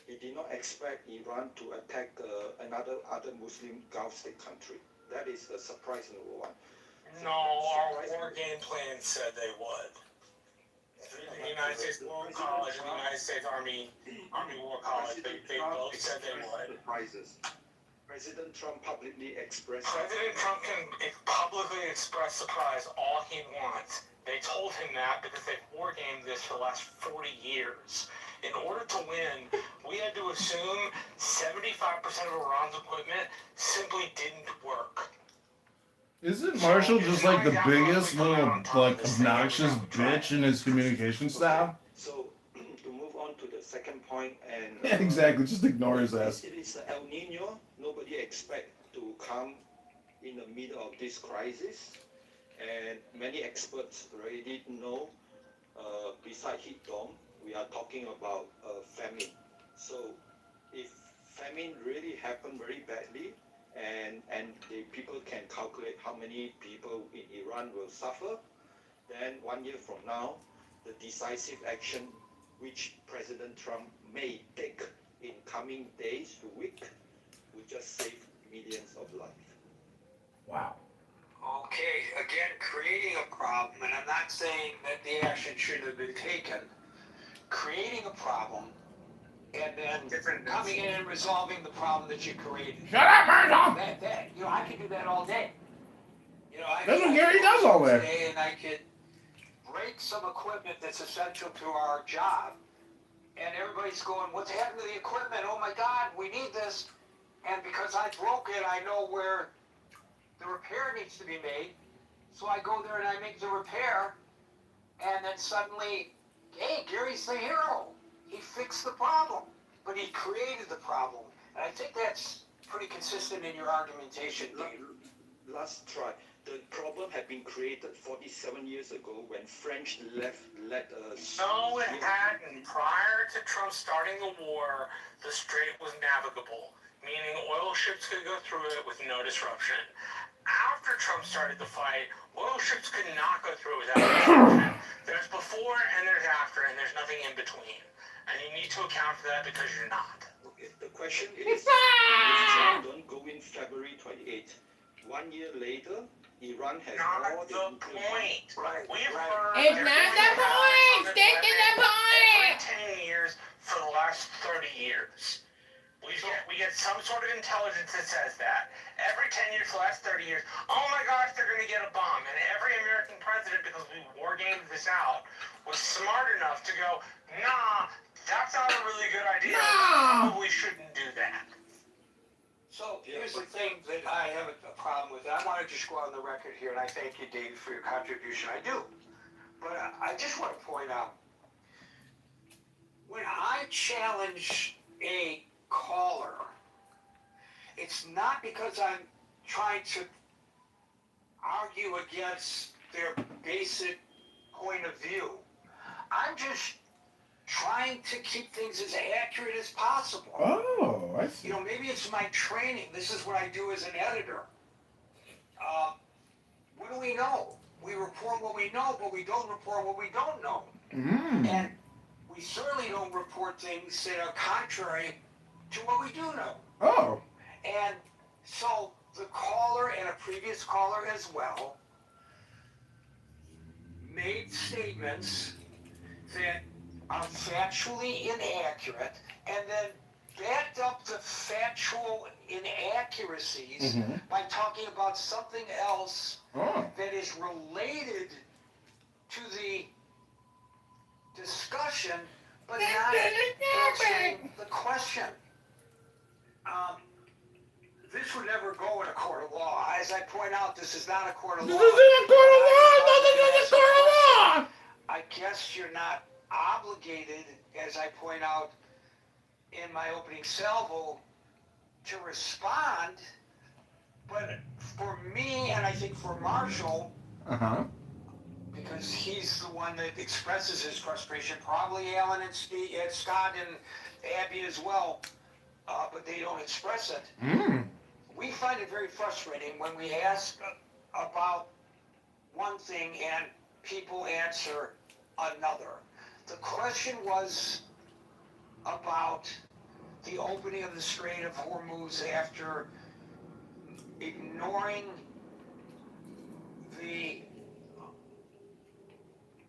he did not expect Iran to attack other Muslim Gulf state country. That is the surprise number one. No, our war game plan said they would. The United States War College and the United States Army War College, they both said they would. Surprises. President Trump publicly expressed. President Trump can publicly express surprise all he wants. They told him that because they've wargamed this for the last 40 years. In order to win, we had to assume 75% of Iran's equipment simply didn't work. Isn't Marshall just like the biggest little, like, obnoxious bitch in his communication style? So, to move on to the second point, and Yeah, exactly. Just ignore his ass. it is El Nino. Nobody expect to come in the middle of this crisis, and many experts already know. Beside heat dome, we are talking about famine. So, if famine really happened very badly, and the people can calculate how many people in Iran will suffer, then 1 year from now, the decisive action which President Trump may take in coming days to weeks will just save millions of lives. Wow. Okay, again, creating a problem, and I'm not saying that the action shouldn't have been taken. Creating a problem, and then coming in and resolving the problem that you created. Shut up, Marshall! That, you know, I could do that all day. You know, That's what Gary does all day. And I could break some equipment that's essential to our job, and everybody's going, what's happened to the equipment? Oh my God, we need this. And because I broke it, I know where the repair needs to be made. So I go there and I make the repair, and then suddenly, hey, Gary's the hero. He fixed the problem, but he created the problem. And I think that's pretty consistent in your argumentation, Dave. Last try. The problem had been created 47 years ago when French led us. No, it hadn't. Prior to Trump starting the war, the strait was navigable, meaning oil ships could go through it with no disruption. After Trump started the fight, oil ships could not go through it without disruption. There's before and there's after, and there's nothing in between. And you need to account for that because you're not. The question is, if Trump don't go in February 28th, 1 year later, Iran has all the point. Right. We've right. heard It's not the point! Stick to the point! Every 10 years for the last 30 years. We get some sort of intelligence that says that. Every 10 years for the last 30 years, oh my gosh, they're going to get a bomb. And every American president, because we wargamed this out, was smart enough to go, nah, that's not a really good idea. No. Probably shouldn't do that. So here's the thing that I have a problem with. I want to just go on the record here, and I thank you, David, for your contribution. I do. But I just want to point out, when I challenge a caller, it's not because I'm trying to argue against their basic point of view. I'm just trying to keep things as accurate as possible. Oh, I see. You know, maybe it's my training. This is what I do as an editor. What do we know? We report what we know, but we don't report what we don't know. Mm. And we certainly don't report things that are contrary to what we do know. Oh. And so the caller and a previous caller as well made statements that are factually inaccurate, and then backed up the factual inaccuracies by talking about something else that is related to the discussion, but not answering the question. This would never go in a court of law. As I point out, this is not a court of law. This isn't a court of law! This is a court of law! I guess you're not obligated, as I point out in my opening salvo, to respond. But for me, and I think for Marshall, because he's the one that expresses his frustration, probably Alan and Steve, Scott and Abby as well, but they don't express it. We find it very frustrating when we ask about one thing and people answer another. The question was about the opening of the Strait of Hormuz after ignoring the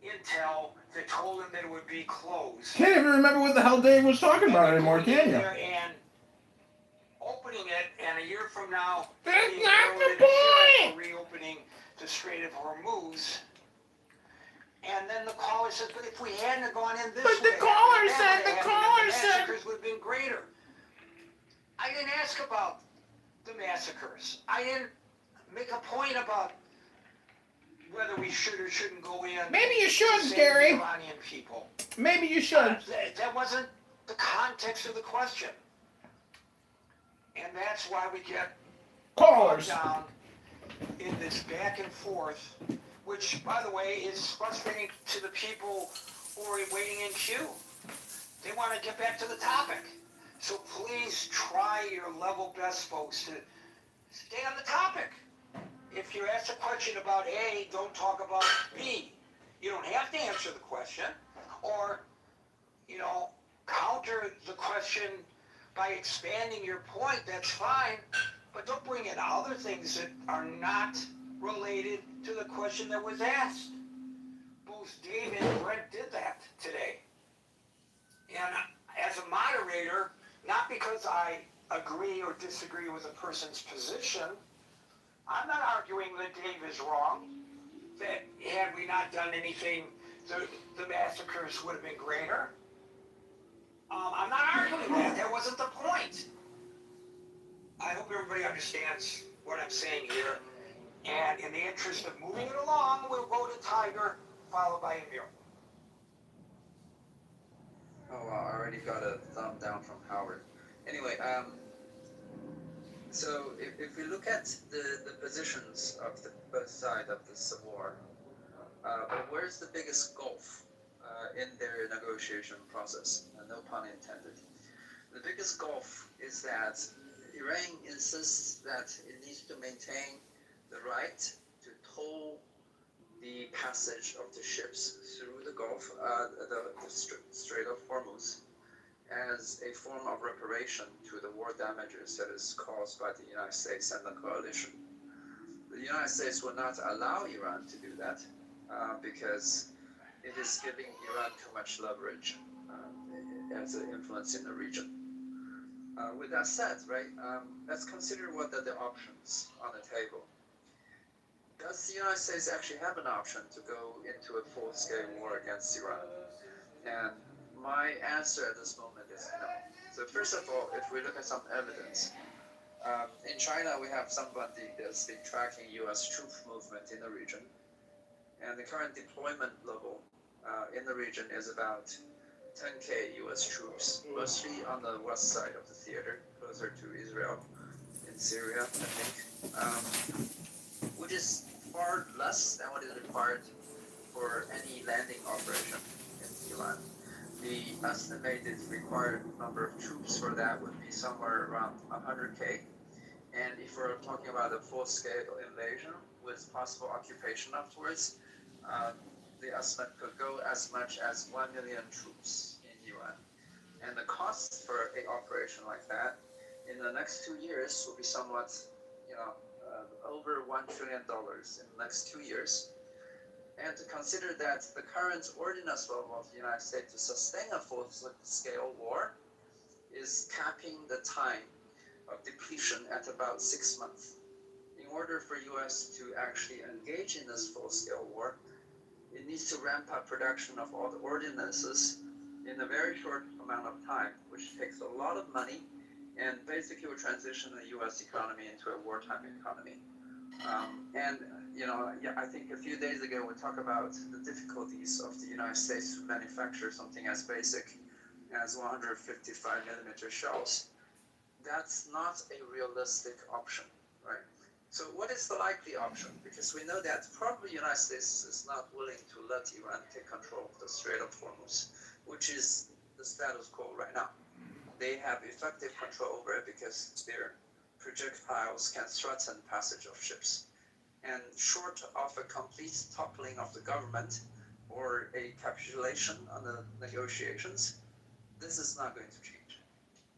intel that told him that it would be closed. Can't even remember what the hell Dave was talking about anymore, can you? And opening it, and a year from now, That's not the point! reopening the Strait of Hormuz. And then the caller says, but if we hadn't gone in this But way, the caller said, the massacres would have been greater. I didn't ask about the massacres. I didn't make a point about whether we should or shouldn't go in. Maybe you to should, save Gary. the Iranian people. Maybe you should. That wasn't the context of the question. And that's why we get Callers. down in this back and forth, which, by the way, is frustrating to the people who are waiting in queue. They want to get back to the topic. So please try your level best, folks, to stay on the topic. If you're asked a question about A, don't talk about B. You don't have to answer the question, or, counter the question by expanding your point, that's fine, but don't bring in other things that are not related to the question that was asked. Both Dave and Brent did that today. And as a moderator, not because I agree or disagree with a person's position, I'm not arguing that Dave is wrong, that had we not done anything, the massacres would have been greater. I'm not arguing that. That wasn't the point. I hope everybody understands what I'm saying here. And in the interest of moving it along, we'll go to Tiger, followed by Emil. Oh, wow, I already got a thumb down from Howard. Anyway, so if we look at the positions of both sides of this war, where's the biggest gulf in their negotiation process? No pun intended. The biggest gulf is that Iran insists that it needs to maintain the right to toll the passage of the ships through the Gulf, the Strait of Hormuz, as a form of reparation to the war damages that is caused by the United States and the coalition. The United States will not allow Iran to do that because it is giving Iran too much leverage as an influence in the region. With that said, right, let's consider what are the options on the table. Does the United States actually have an option to go into a full-scale war against Iran? And my answer at this moment is no. So first of all, if we look at some evidence, in China we have somebody that's been tracking U.S. troop movement in the region, and the current deployment level in the region is about 10K U.S. troops, mostly on the west side of the theater, closer to Israel, in Syria, I think, which is far less than what is required for any landing operation in Iran. The estimated required number of troops for that would be somewhere around 100K. And if we're talking about a full-scale invasion with possible occupation afterwards, the estimate could go as much as 1 million troops in Iran. And the cost for an operation like that in the next 2 years will be somewhat, over $1 trillion in the next 2 years. And to consider that the current ordinance level of the United States to sustain a full-scale war is capping the time of depletion at about 6 months. In order for U.S. to actually engage in this full-scale war, it needs to ramp up production of all the ordinances in a very short amount of time, which takes a lot of money and basically will transition the U.S. economy into a wartime economy. I think a few days ago we talked about the difficulties of the United States to manufacture something as basic as 155 millimeter shells. That's not a realistic option, right? So what is the likely option? Because we know that probably the United States is not willing to let Iran take control of the Strait of Hormuz, which is the status quo right now. They have effective control over it because their projectiles can threaten passage of ships. And short of a complete toppling of the government or a capitulation on the negotiations, this is not going to change.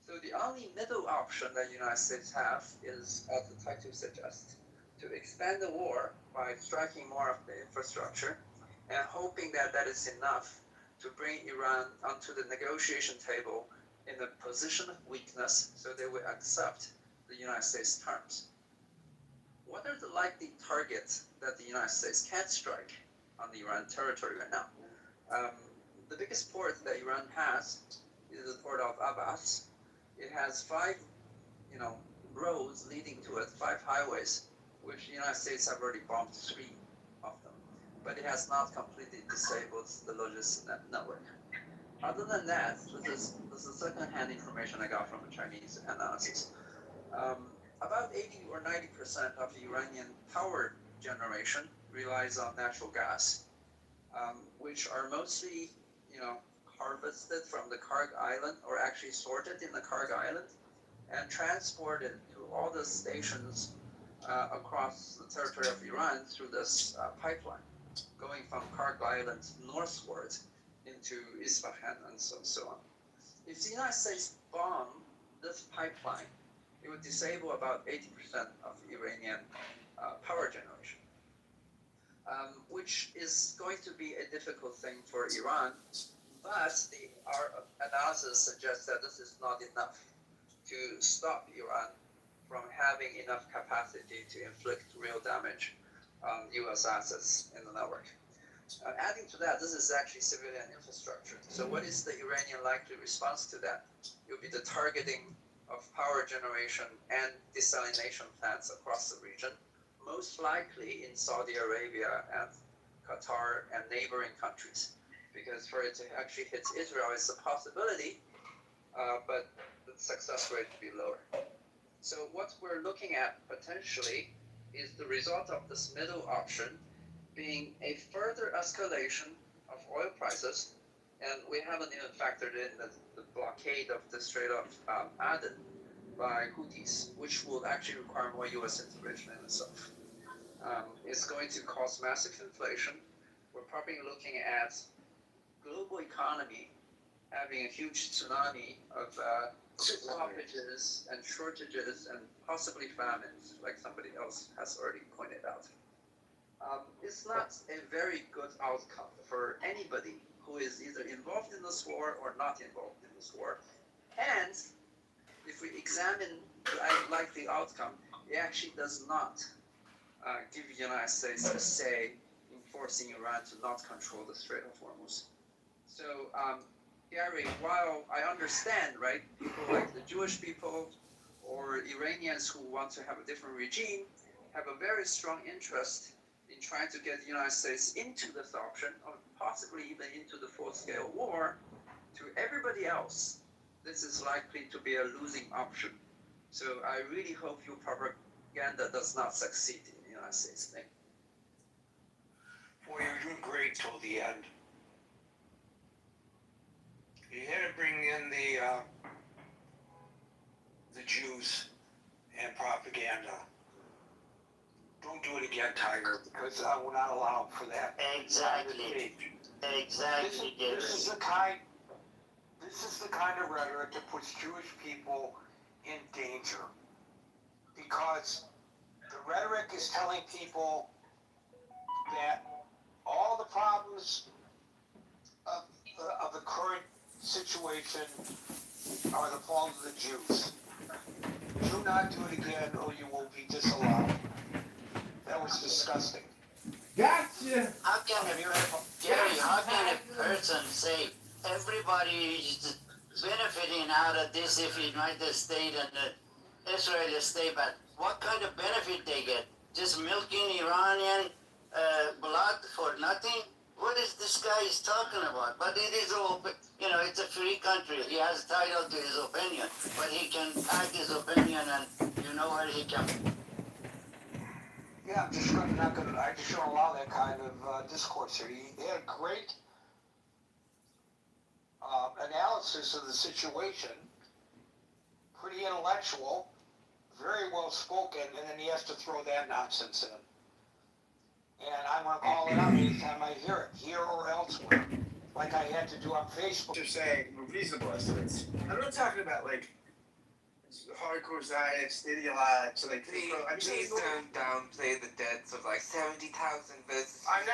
So the only middle option that the United States have is, as the title suggests, to expand the war by striking more of the infrastructure and hoping that that is enough to bring Iran onto the negotiation table in a position of weakness so they will accept the United States terms. What are the likely targets that the United States can strike on the Iran territory right now. The biggest port that Iran has is the port of Abbas. It has 5, roads leading to it, 5 highways, which the United States have already bombed 3 of them. But it has not completely disabled the logistics network. Other than that, this is second-hand information I got from a Chinese analysis. About 80 or 90% of Iranian power generation relies on natural gas, which are mostly, harvested from the Karg Island, or actually sorted in the Karg Island and transported to all the stations across the territory of Iran through this pipeline, going from Karg Island northward into Isfahan and so on. If the United States bomb this pipeline, it would disable about 80% of Iranian power generation, which is going to be a difficult thing for Iran. But our analysis suggests that this is not enough to stop Iran from having enough capacity to inflict real damage on U.S. assets in the network. Adding to that, this is actually civilian infrastructure. So what is the Iranian likely response to that? It will be the targeting of power generation and desalination plants across the region, most likely in Saudi Arabia and Qatar and neighboring countries. Because for it to actually hit Israel is a possibility, but the success rate would be lower. So what we're looking at potentially is the result of this middle option being a further escalation of oil prices, and we haven't even factored in the blockade of the Strait of Aden by Houthis, which will actually require more U.S. intervention in itself. It's going to cause massive inflation. We're probably looking at global economy having a huge tsunami of stoppages and shortages and possibly famines, like somebody else has already pointed out. It's not a very good outcome for anybody who is either involved in this war or not involved in this war. And if we examine the likely outcome, it actually does not give the United States a say in forcing Iran to not control the Strait of Hormuz. So, Gary, while I understand, right, people like the Jewish people or Iranians who want to have a different regime have a very strong interest in trying to get the United States into this option, or possibly even into the full-scale war, to everybody else, this is likely to be a losing option. So I really hope your propaganda does not succeed in the United States thing. Boy, you're doing great till the end. You had to bring in the Jews and propaganda. Don't do it again, Tiger, because we're not allowed for that. Exactly. Exactly. This is the kind of rhetoric that puts Jewish people in danger, because the rhetoric is telling people that all the problems of the current situation are the fault of the Jews. Do not do it again, or you will be disallowed. That was disgusting. Gotcha. How can a person say everybody is benefiting out of this if the United States and Israel stay back? What kind of benefit they get? Just milking Iranian blood for nothing? What is this guy is talking about? But it is open, it's a free country. He has title to his opinion, but he can pack his opinion and you know where he can. Yeah, I just don't allow that kind of discourse here. He had a great analysis of the situation, pretty intellectual, very well spoken, and then he has to throw that nonsense in. And I'm going to call it out anytime I hear it, here or elsewhere, like I had to do on Facebook. You're saying reasonable estimates. I'm not talking about like hardcore Zionists, ideologues, like Please don't downplay the deaths of like 70,000 versus. I'm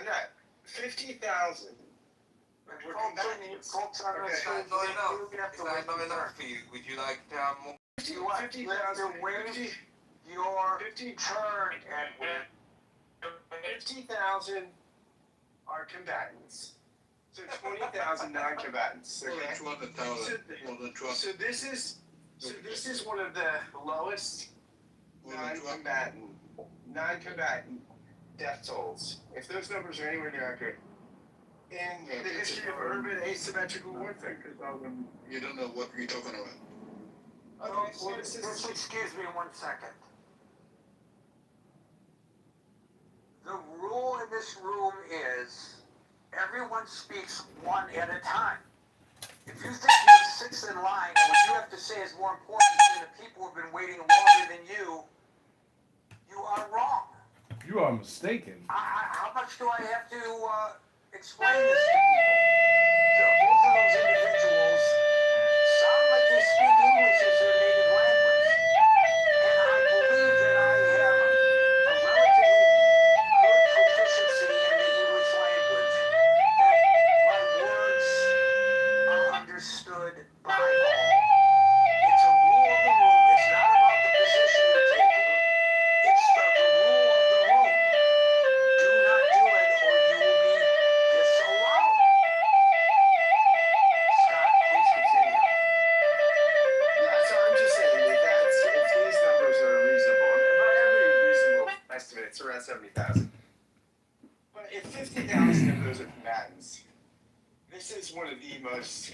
not. 50,000. Folks are Is that not enough? Is that not enough for you? Would you like to have more? You have to wait your turn, Edwin. 50,000 are combatants. So 20,000 non-combatants. Okay. So this is one of the lowest non-combatant death tolls. If those numbers are anywhere near accurate, in the history of urban asymmetrical warfare. You don't know what you're talking about. Okay, so this is. Just excuse me 1 second. The rule in this room is everyone speaks one at a time. If you think you're sixth in line and what you have to say is more important than the people who have been waiting longer than you, you are wrong. You are mistaken. How much do I have to explain this to people? So both of those individuals sound like they speak English as their native language. And I believe that I have a relatively good proficiency in the English language, that my words are understood by all. It's a rule of the room. It's not about the position you're taking. It's the rule of the room. Do not do it or you will be disallowed. Scott, please continue. Yeah, so I'm just saying that if these numbers are reasonable, and by every reasonable estimate, it's around 70,000. But if 50,000 of those are combatants, this is one of the most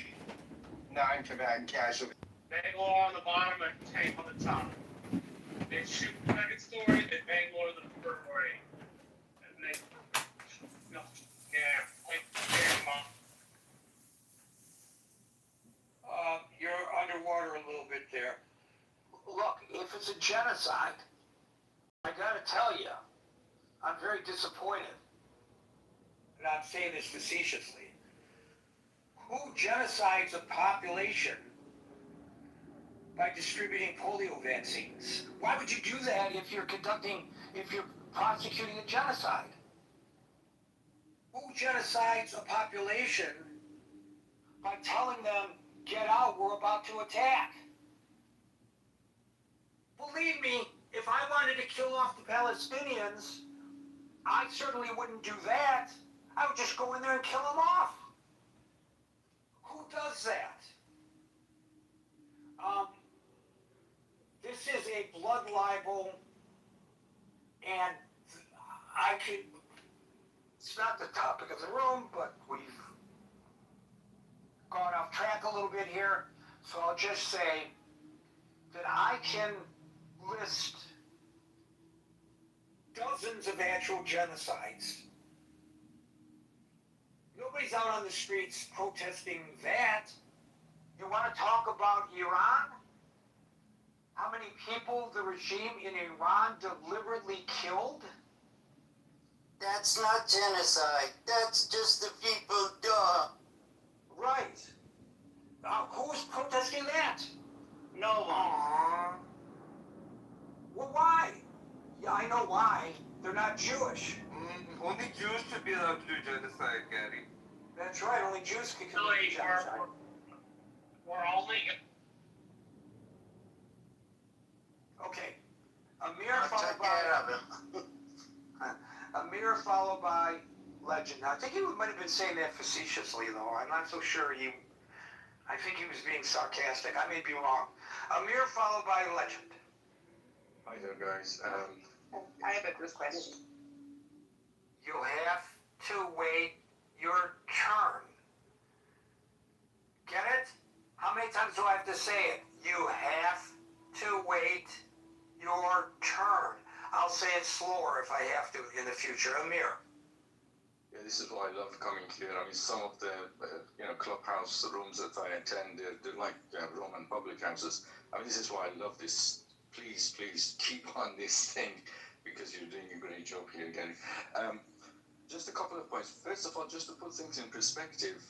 non-combatant casualties. Bangalore on the bottom and tank on the top. They shoot the second story, then Bangalore the third story. And they, no, yeah, like, You're underwater a little bit there. Look, if it's a genocide, I gotta tell you, I'm very disappointed. And I'm saying this facetiously. Who genocides a population by distributing polio vaccines? Why would you do that if you're prosecuting a genocide? Who genocides a population by telling them, get out, we're about to attack? Believe me, if I wanted to kill off the Palestinians, I certainly wouldn't do that. I would just go in there and kill them off. Who does that? This is a blood libel, and it's not the topic of the room, but we've gone off track a little bit here, so I'll just say that I can list dozens of actual genocides. Nobody's out on the streets protesting that. You want to talk about Iran? How many people the regime in Iran deliberately killed? That's not genocide. That's just the people, duh. Right. Who's protesting that? No one. Well, why? Yeah, I know why. They're not Jewish. Only Jews should be allowed to do genocide, Gary. That's right, only Jews can commit genocide. we're only. Okay. Amir followed by Legend. Now, I think he might have been saying that facetiously, though. I'm not so sure I think he was being sarcastic. I may be wrong. Amir followed by Legend. Hi there, guys. I have a quick question. You'll have to wait your turn. Get it? How many times do I have to say it? You have to wait your turn. I'll say it slower if I have to in the future. Amir. Yeah, this is why I love coming here. I mean, some of the clubhouse rooms that I attend, they're like Roman public houses. I mean, this is why I love this. Please keep on this thing because you're doing a great job here, Gary. Just a couple of points. First of all, just to put things in perspective,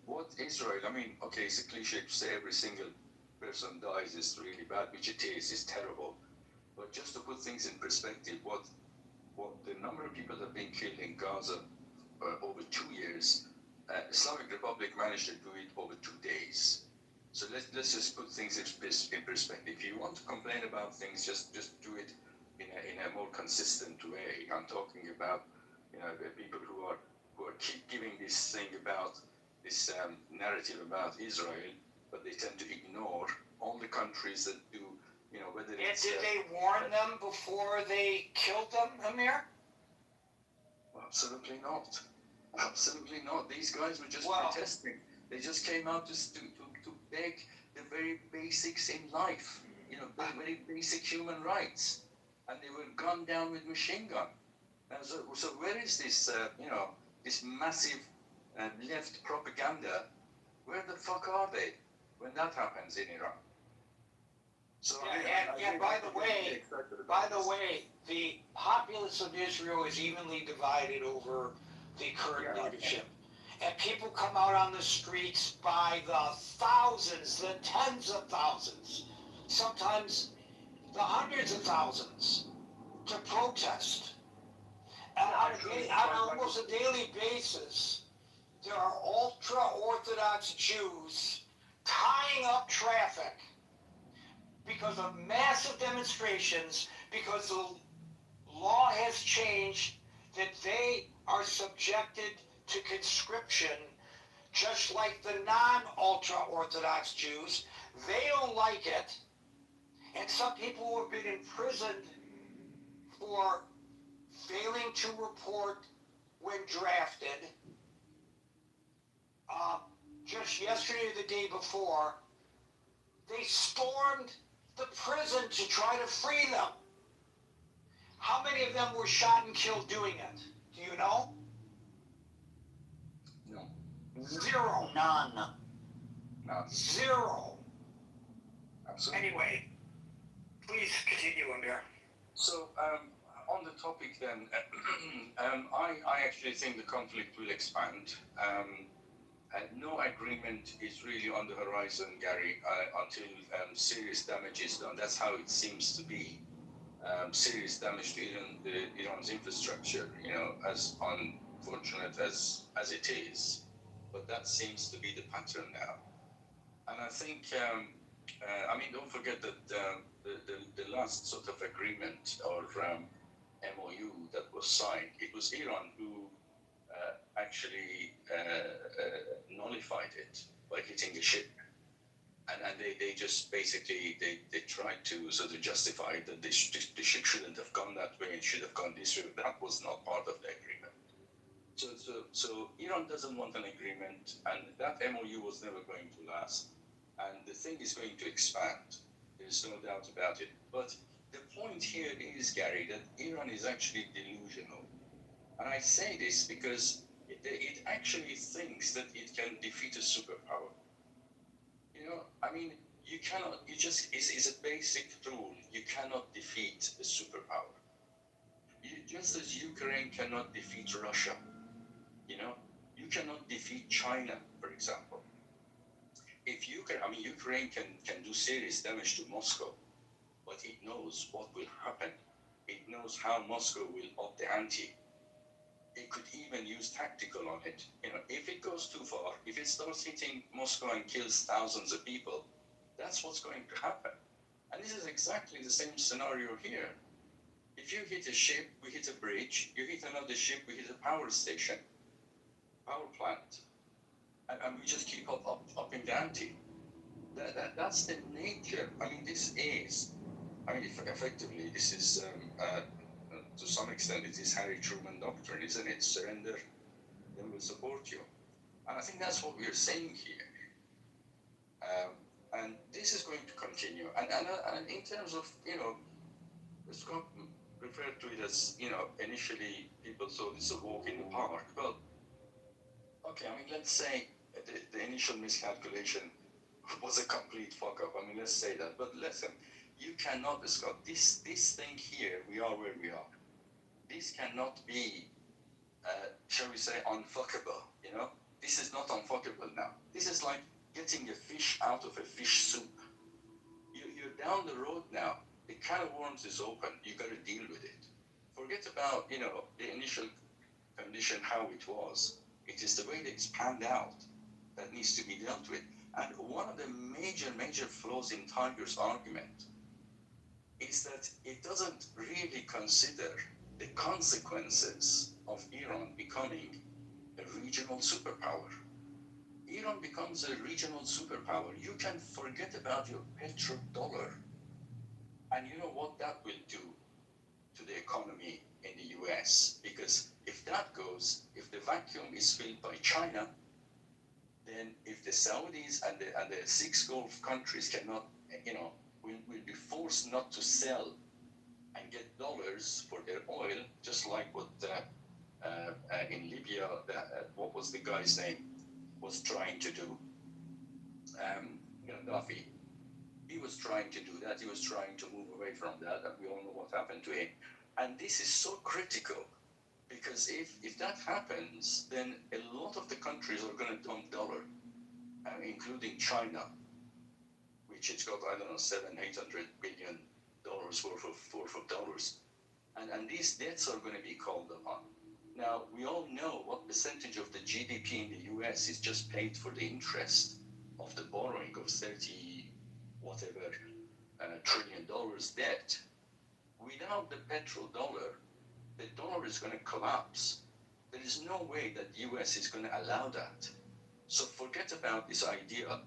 what Israel, I mean, okay, it's a cliche to say every single person dies is really bad, which it is, it's terrible. But just to put things in perspective, what the number of people that have been killed in Gaza over 2 years, Islamic Republic managed to do it over 2 days. So let's just put things in perspective. If you want to complain about things, just do it in a more consistent way. I'm talking about the people who are who are keep giving this thing about this narrative about Israel, but they tend to ignore all the countries that do, you know, whether And it's... did they warn them before they killed them, Amir? Absolutely not. Absolutely not. These guys were just protesting. They just came out to beg the very basics in life, you know, very basic human rights. And they were gunned down with machine gun. And so where is this, you know, this massive left propaganda? Where the fuck are they when that happens in Iran? So By the way, the populace of Israel is evenly divided over the current leadership. And people come out on the streets by the thousands, the tens of thousands, sometimes the hundreds of thousands to protest. And on almost a daily basis, there are ultra-Orthodox Jews tying up traffic because of massive demonstrations, because the law has changed that they are subjected to conscription, just like the non-ultra-Orthodox Jews. They don't like it, and some people have been imprisoned for failing to report when drafted. Just yesterday or the day before, they stormed the prison to try to free them. How many of them were shot and killed doing it? Do you know? No. Zero. None. Zero. Absolutely. Anyway, please continue, Amir. So, on the topic then, I actually think the conflict will expand. No agreement is really on the horizon, Gary, until serious damage is done. That's how it seems to be. Serious damage to Iran's infrastructure, you know, as unfortunate as it is. But that seems to be the pattern now. And I think, I mean, don't forget that the last sort of agreement or MOU that was signed, it was Iran who actually nullified it by hitting the ship. And they just basically, they tried to sort of justify that the ship shouldn't have gone that way and should have gone this way. That was not part of the agreement. So Iran doesn't want an agreement, and that MOU was never going to last. And the thing is going to expand. There's no doubt about it. But the point here is, Gary, that Iran is actually delusional. And I say this because it actually thinks that it can defeat a superpower. You know, I mean, you cannot, it's a basic rule. You cannot defeat a superpower. Just as Ukraine cannot defeat Russia, you know, you cannot defeat China, for example. If Ukraine can do serious damage to Moscow, but it knows what will happen. It knows how Moscow will up the ante. It could even use tactical on it. You know, if it goes too far, if it starts hitting Moscow and kills thousands of people, that's what's going to happen. And this is exactly the same scenario here. If you hit a ship, we hit a bridge. You hit another ship, we hit a power station, power plant. And we just keep upping the ante. That's the nature. I mean, effectively, this is, to some extent, it is Harry Truman doctrine, isn't it? Surrender, then we'll support you. And I think that's what we're saying here. And this is going to continue. And in terms of, you know, let's refer to it as, you know, initially people thought it's a walk in the park. Well, okay, I mean, let's say the initial miscalculation was a complete fuck up. I mean, let's say that. But listen, you cannot, Scott, this thing here, we are where we are. This cannot be, shall we say, unfuckable, you know? This is not unfuckable now. This is like getting a fish out of a fish soup. You're down the road now. The can of worms is open. You got to deal with it. Forget about, you know, the initial condition, how it was. It is the way that it's panned out that needs to be dealt with. And one of the major flaws in Tiger's argument is that it doesn't really consider the consequences of Iran becoming a regional superpower. Iran becomes a regional superpower. You can forget about your petrodollar. And you know what that will do to the economy in the US? Because if that goes, if the vacuum is filled by China, then if the Saudis and the six Gulf countries cannot, will be forced not to sell and get dollars for their oil, just like what in Libya, what was the guy's name, was trying to do. Gaddafi. He was trying to do that. He was trying to move away from that, and we all know what happened to him. And this is so critical, because if that happens, then a lot of the countries are going to dump dollar, including China, which has got, I don't know, $700-800 billion worth of dollars. And these debts are going to be called upon. Now, we all know what percentage of the GDP in the US is just paid for the interest of the borrowing of 30 whatever trillion dollars debt. Without the petrodollar, the dollar is going to collapse. There is no way that the US is going to allow that. So forget about this idea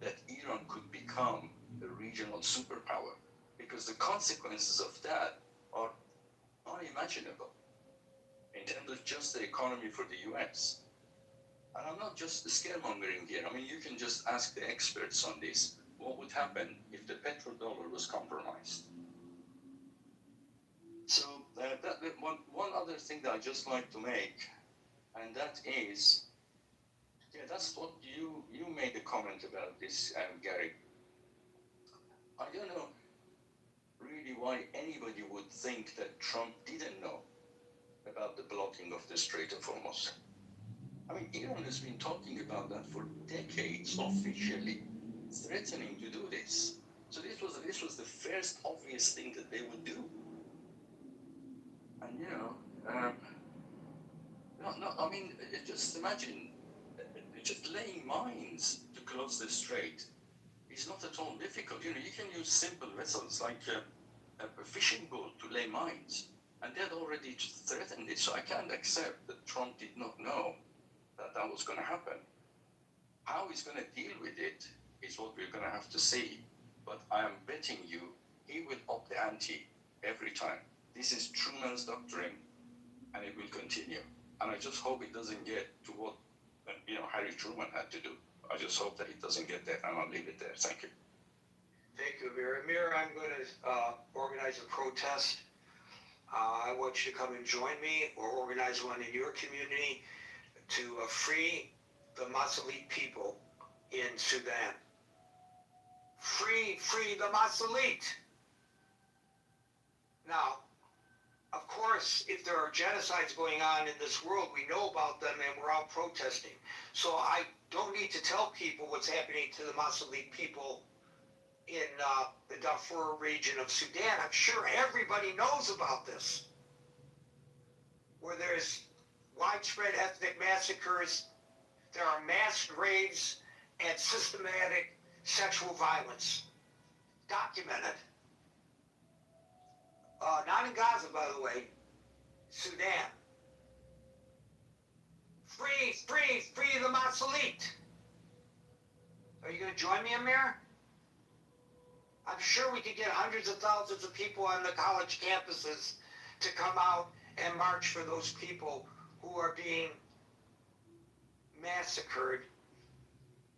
that Iran could become a regional superpower, because the consequences of that are unimaginable in terms of just the economy for the US. And I'm not just scaremongering here. I mean, you can just ask the experts on this. What would happen if the petrodollar was compromised? So one other thing that I just like to make, and that is, that's what you made a comment about this, Gary. I don't know really why anybody would think that Trump didn't know about the blocking of the Strait of Hormuz. I mean, Iran has been talking about that for decades, officially threatening to do this. So this was the first obvious thing that they would do. And I mean, just imagine, just laying mines to close the strait is not at all difficult. You can use simple vessels like a fishing boat to lay mines, and they had already threatened it. So I can't accept that Trump did not know that was going to happen. How he's going to deal with it is what we're going to have to see. But I am betting you he will up the ante every time. This is Truman's doctrine, and it will continue. And I just hope it doesn't get to what Harry Truman had to do. I just hope that it doesn't get there, and I'll leave it there. Thank you. Thank you, Amir. Amir, I'm going to organize a protest. I want you to come and join me, or organize one in your community to free the Masalit people in Sudan. Free the Masalit. Now, of course, if there are genocides going on in this world, we know about them and we're out protesting. So I don't need to tell people what's happening to the Masalit people in the Darfur region of Sudan. I'm sure everybody knows about this, where there's widespread ethnic massacres, there are mass graves, and systematic sexual violence. Documented. Not in Gaza, by the way. Sudan. Free the Masalit. Are you going to join me, Amir? I'm sure we could get hundreds of thousands of people on the college campuses to come out and march for those people who are being massacred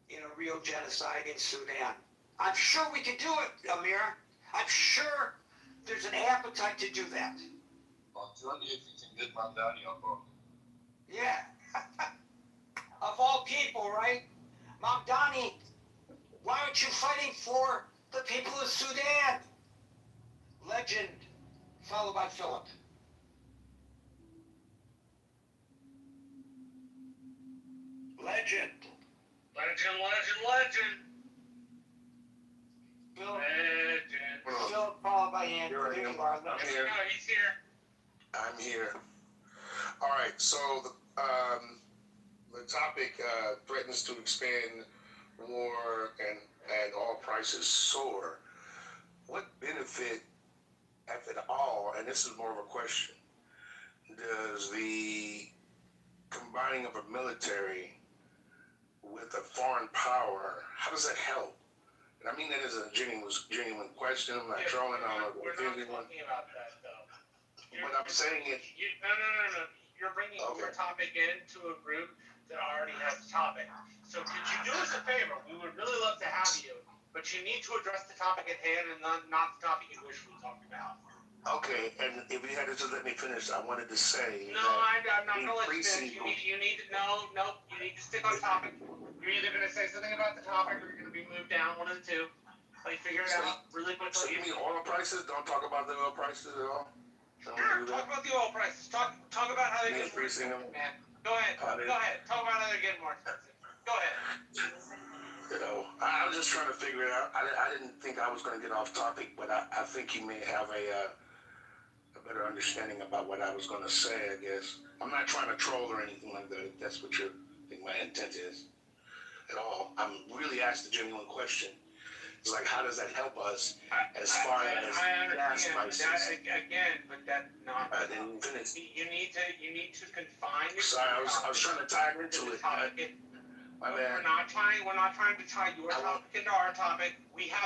in a real genocide in Sudan. I'm sure we could do it, Amir. I'm sure there's an appetite to do that. I'll join you if you can get Mamdani on board. Yeah. Of all people, right? Mamdani, why aren't you fighting for the people of Sudan? Legend, followed by Philip. Legend. Legend. Philip, followed by Andrew. I'm here. He's here. I'm here. All right, so the topic threatens to expand war and oil prices soar. What benefit, if at all, and this is more of a question, does the combining of a military with a foreign power, how does that help? And I mean that as a genuine question. I'm not trolling on it. We're not talking about that, though. What I'm saying is... No. You're bringing your topic into a group that already has a topic. So could you do us a favor? We would really love to have you, but you need to address the topic at hand and not the topic you wish we talked about. Okay, and if you had to just let me finish, I wanted to say No, I'm not going to let you finish. You need to, you need to stick on topic. You're either going to say something about the topic or you're going to be moved down, one of the two. Like, figure it out really quickly. So you mean oil prices? Don't talk about the oil prices at all? Sure, talk about the oil prices. Talk about how they get more expensive, man. Go ahead. Talk about how they're getting more expensive. Go ahead. You know, I was just trying to figure it out. I didn't think I was going to get off topic, but I think you may have a better understanding about what I was going to say, I guess. I'm not trying to troll or anything like that, if that's what you think my intent is at all. I'm really asking a genuine question. It's like, how does that help us as far as gas prices? You need to confine yourself. Sorry, I was trying to tie into it. My bad. We're not trying to tie your topic into our topic.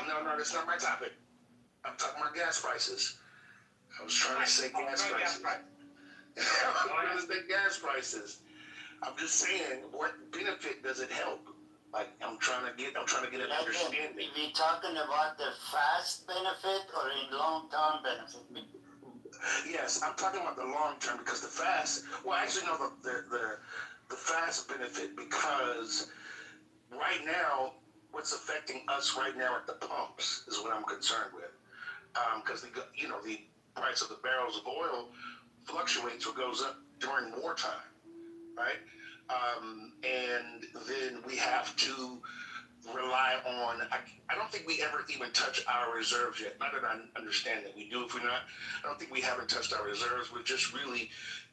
No, that's not my topic. I'm talking about gas prices. I was trying to say gas prices. I'm trying to say gas prices. I'm just saying, what benefit does it help? Like, I'm trying to get an understanding. Are we talking about the fast benefit or in long-term benefit? Yes, I'm talking about the long term because the fast. Well, actually, no, the fast benefit because right now, what's affecting us right now at the pumps is what I'm concerned with. Because the price of the barrels of oil fluctuates or goes up during wartime, right? And then we have to rely on, I don't think we ever even touch our reserves yet. Not that I understand that we do if we're not. I don't think we haven't touched our reserves. We're just really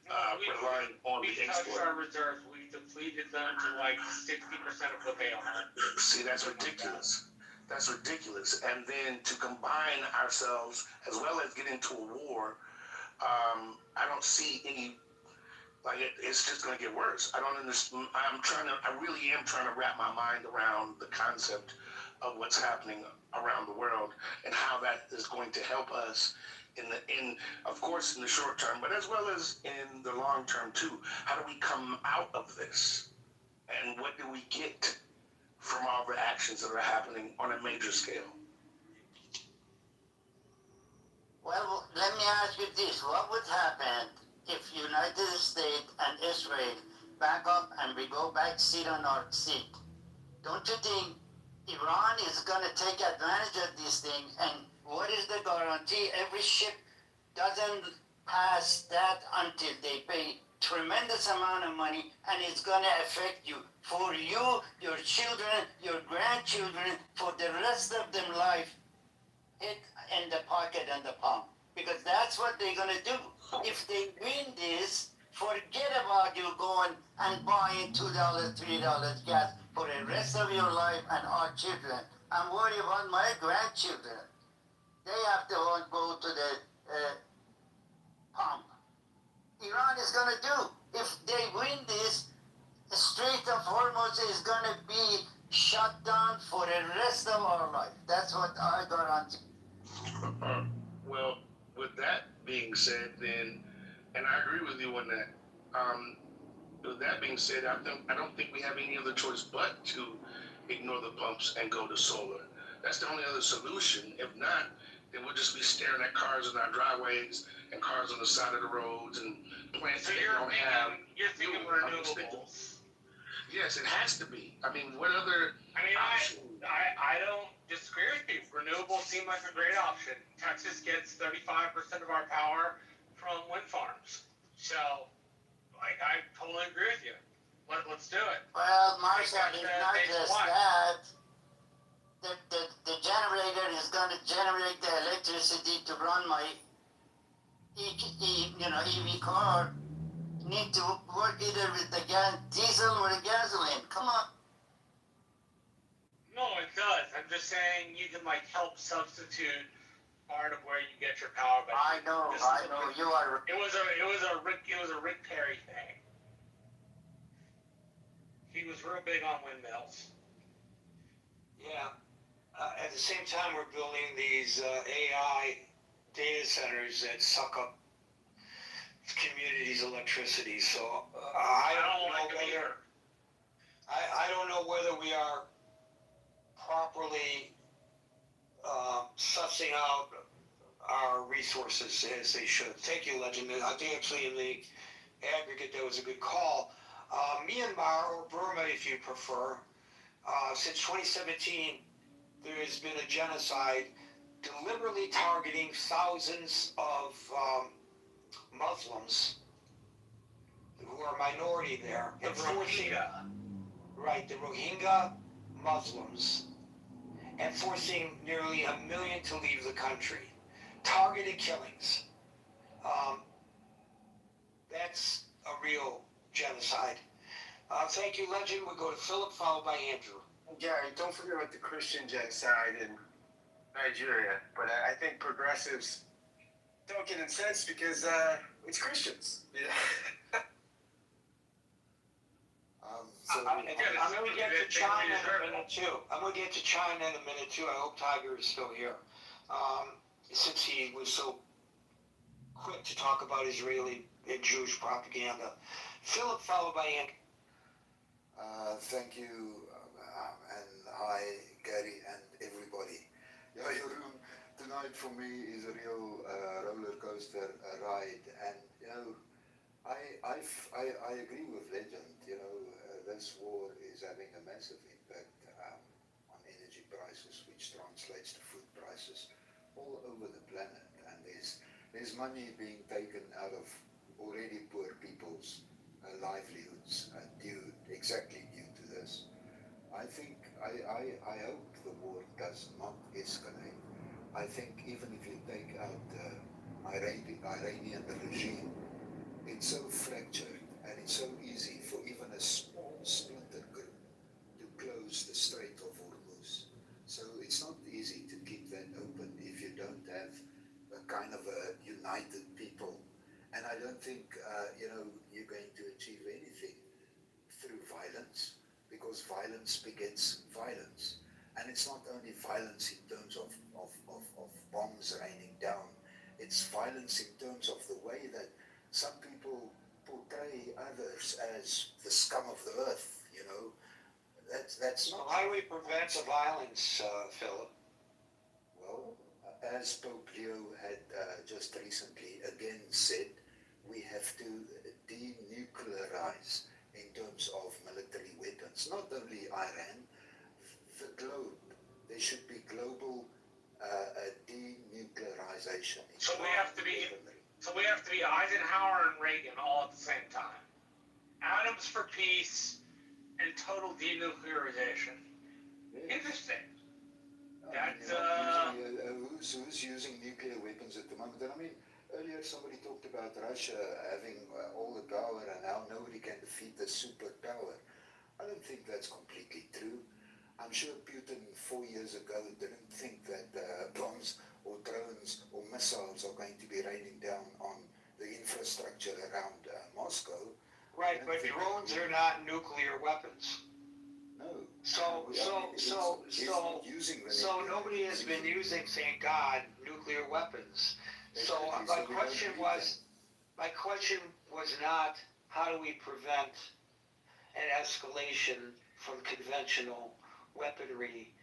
relying on the export. We touched our reserves. We depleted them to like 60% of what they are. See, that's ridiculous. That's ridiculous. And then to combine ourselves as well as get into a war, I don't see any. Like it's just going to get worse. I don't understand. I really am trying to wrap my mind around the concept of what's happening around the world and how that is going to help us of course in the short term, but as well as in the long term too. How do we come out of this? And what do we get from all the actions that are happening on a major scale? Well, let me ask you this. What would happen if United States and Israel back up and we go back sit on our seat? Don't you think Iran is going to take advantage of this thing? And what is the guarantee? Every ship doesn't pass that until they pay tremendous amount of money, and it's going to affect you. For you, your children, your grandchildren, for the rest of their life, hit in the pocket and the palm. Because that's what they're going to do. If they win this, forget about you going and buying $2, $3 gas for the rest of your life and our children. I'm worried about my grandchildren. They have to go to the pump. Iran is going to do. If they win this, the Strait of Hormuz is going to be shut down for the rest of our life. That's what I guarantee. Well, with that being said, then, and I agree with you on that. With that being said, I don't think we have any other choice but to ignore the pumps and go to solar. That's the only other solution. If not, then we'll just be staring at cars in our driveways and cars on the side of the roads and plants that don't have. You're thinking renewables. Yes, it has to be. I mean, what other option? I don't disagree with you. Renewables seem like a great option. Texas gets 35% of our power from wind farms. So, I totally agree with you. Let's do it. Well, Marshall, it's not just that. The generator is going to generate the electricity to run my EV car. Need to work either with the diesel or the gasoline. Come on. No, it does. I'm just saying you can help substitute part of where you get your power. But I know. You are. It was a Rick Perry thing. He was real big on windmills. Yeah. At the same time, we're building these AI data centers that suck up communities' electricity. So I don't know whether we are properly sussing out our resources as they should. Thank you, Legend. I think actually in the aggregate that was a good call. Myanmar, or Burma if you prefer, since 2017, there has been a genocide deliberately targeting thousands of Muslims who are a minority there. The Rohingya. Right, the Rohingya Muslims, and forcing nearly 1 million to leave the country. Targeted killings. That's a real genocide. Thank you, Legend. We go to Philip, followed by Andrew. Gary, don't forget about the Christian genocide in Nigeria. But I think progressives don't get incensed because it's Christians. Yeah. I'm going to get to China in a minute too. I'm going to get to China in a minute too. I hope Tiger is still here, since he was so quick to talk about Israeli and Jewish propaganda. Philip, followed by Andrew. Thank you, and hi, Gary and everybody. Yeah, your room tonight for me is a real roller coaster ride, and you know, I agree with Legend. You know, this war is having a massive impact on energy prices, which translates to food prices all over the planet, and there's money being taken out of already poor people's livelihoods exactly due to this. I think, I hope the war does not escalate. I think even if you take out the Iranian regime, it's so fractured and it's so easy for even a small splinter group to close the Strait of Hormuz. So it's not easy to keep that open if you don't have a kind of a united people. And I don't think, you're going to achieve anything through violence, because violence begets violence. And it's not only violence in terms of bombs raining down, it's violence in terms of the way that some people portray others as the scum of the earth, you know. That's not... So how do we prevent the violence, Philip? Well, as Pope Leo had just recently again said, we have to denuclearize in terms of military weapons. Not only Iran, the globe. There should be global denuclearization. So we have to be Eisenhower and Reagan all at the same time. Atoms for peace and total denuclearization. Yes. Interesting. Who's using nuclear weapons at the moment? And I mean, earlier somebody talked about Russia having all the power and how nobody can defeat the superpower. I don't think that's completely true. I'm sure Putin 4 years ago didn't think that bombs or drones or missiles are going to be raining down on the infrastructure around Moscow. Right, but drones are not nuclear weapons. No. So nobody has been using, thank God, nuclear weapons. So my question was not how do we prevent an escalation from conventional weaponry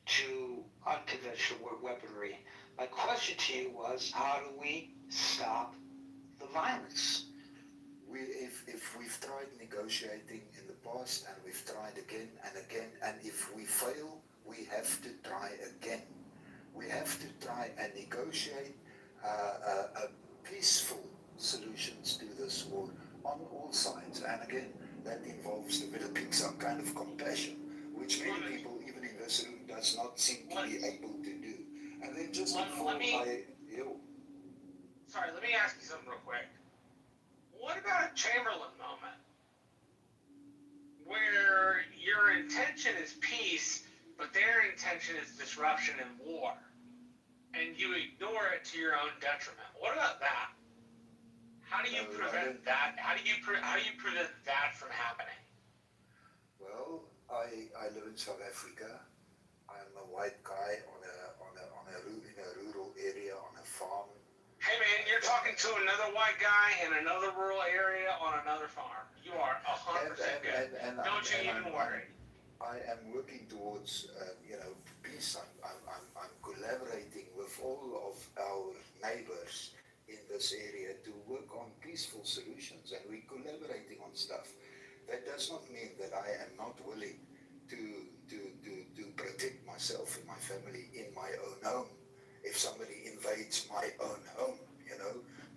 to unconventional weaponry. My question to you was, how do we stop the violence? If we've tried negotiating in the past, and we've tried again and again, and if we fail, we have to try again. We have to try and negotiate a peaceful solutions to this war on all sides. And again, that involves developing some kind of compassion, which many people, even in this room, does not seem to be able to do. And then just let me ask you something real quick. What about a Chamberlain moment? Where your intention is peace, but their intention is disruption and war. And you ignore it to your own detriment. What about that? How do you prevent that? How do you prevent that from happening? I live in South Africa. I'm a white guy in a rural area on a farm. Hey man, you're talking to another white guy in another rural area on another farm. You are 100% good. Don't you even worry. I am working towards, peace. I'm collaborating with all of our neighbors in this area to work on peaceful solutions, and we're collaborating on stuff. That does not mean that I am not willing to protect myself and my family in my own home. If somebody invades my own home,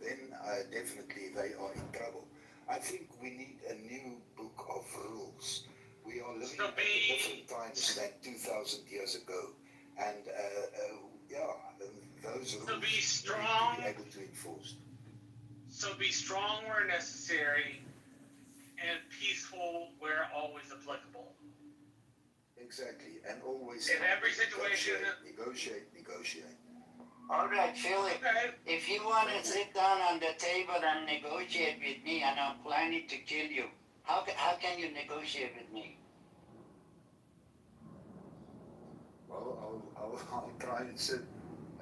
then definitely they are in trouble. I think we need a new book of rules. We are living at different times than 2,000 years ago, and those rules So be strong. need to be able to enforce. So be strong where necessary, and peaceful where always applicable. Exactly, and always in every situation. Negotiate. All right, Philip. Okay. If you want to sit down on the table and negotiate with me, and I'm planning to kill you, how can you negotiate with me? Well, I'll try and sit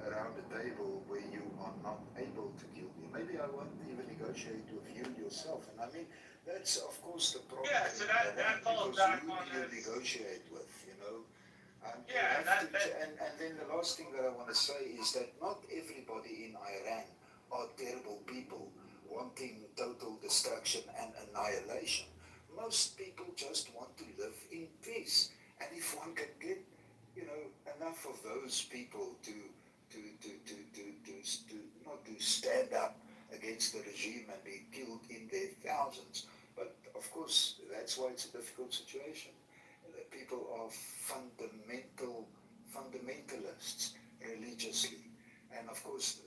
around the table where you are not able to kill me. Maybe I won't even negotiate with you yourself. And I mean, that's of course the problem. Yeah, so that falls back on you this. negotiate with, Yeah, and then the last thing that I want to say is that not everybody in Iran are terrible people wanting total destruction and annihilation. Most people just want to live in peace. And if one can get, enough of those people to not to stand up against the regime and be killed in their thousands. But of course, that's why it's a difficult situation. People are fundamentalists religiously, and of course,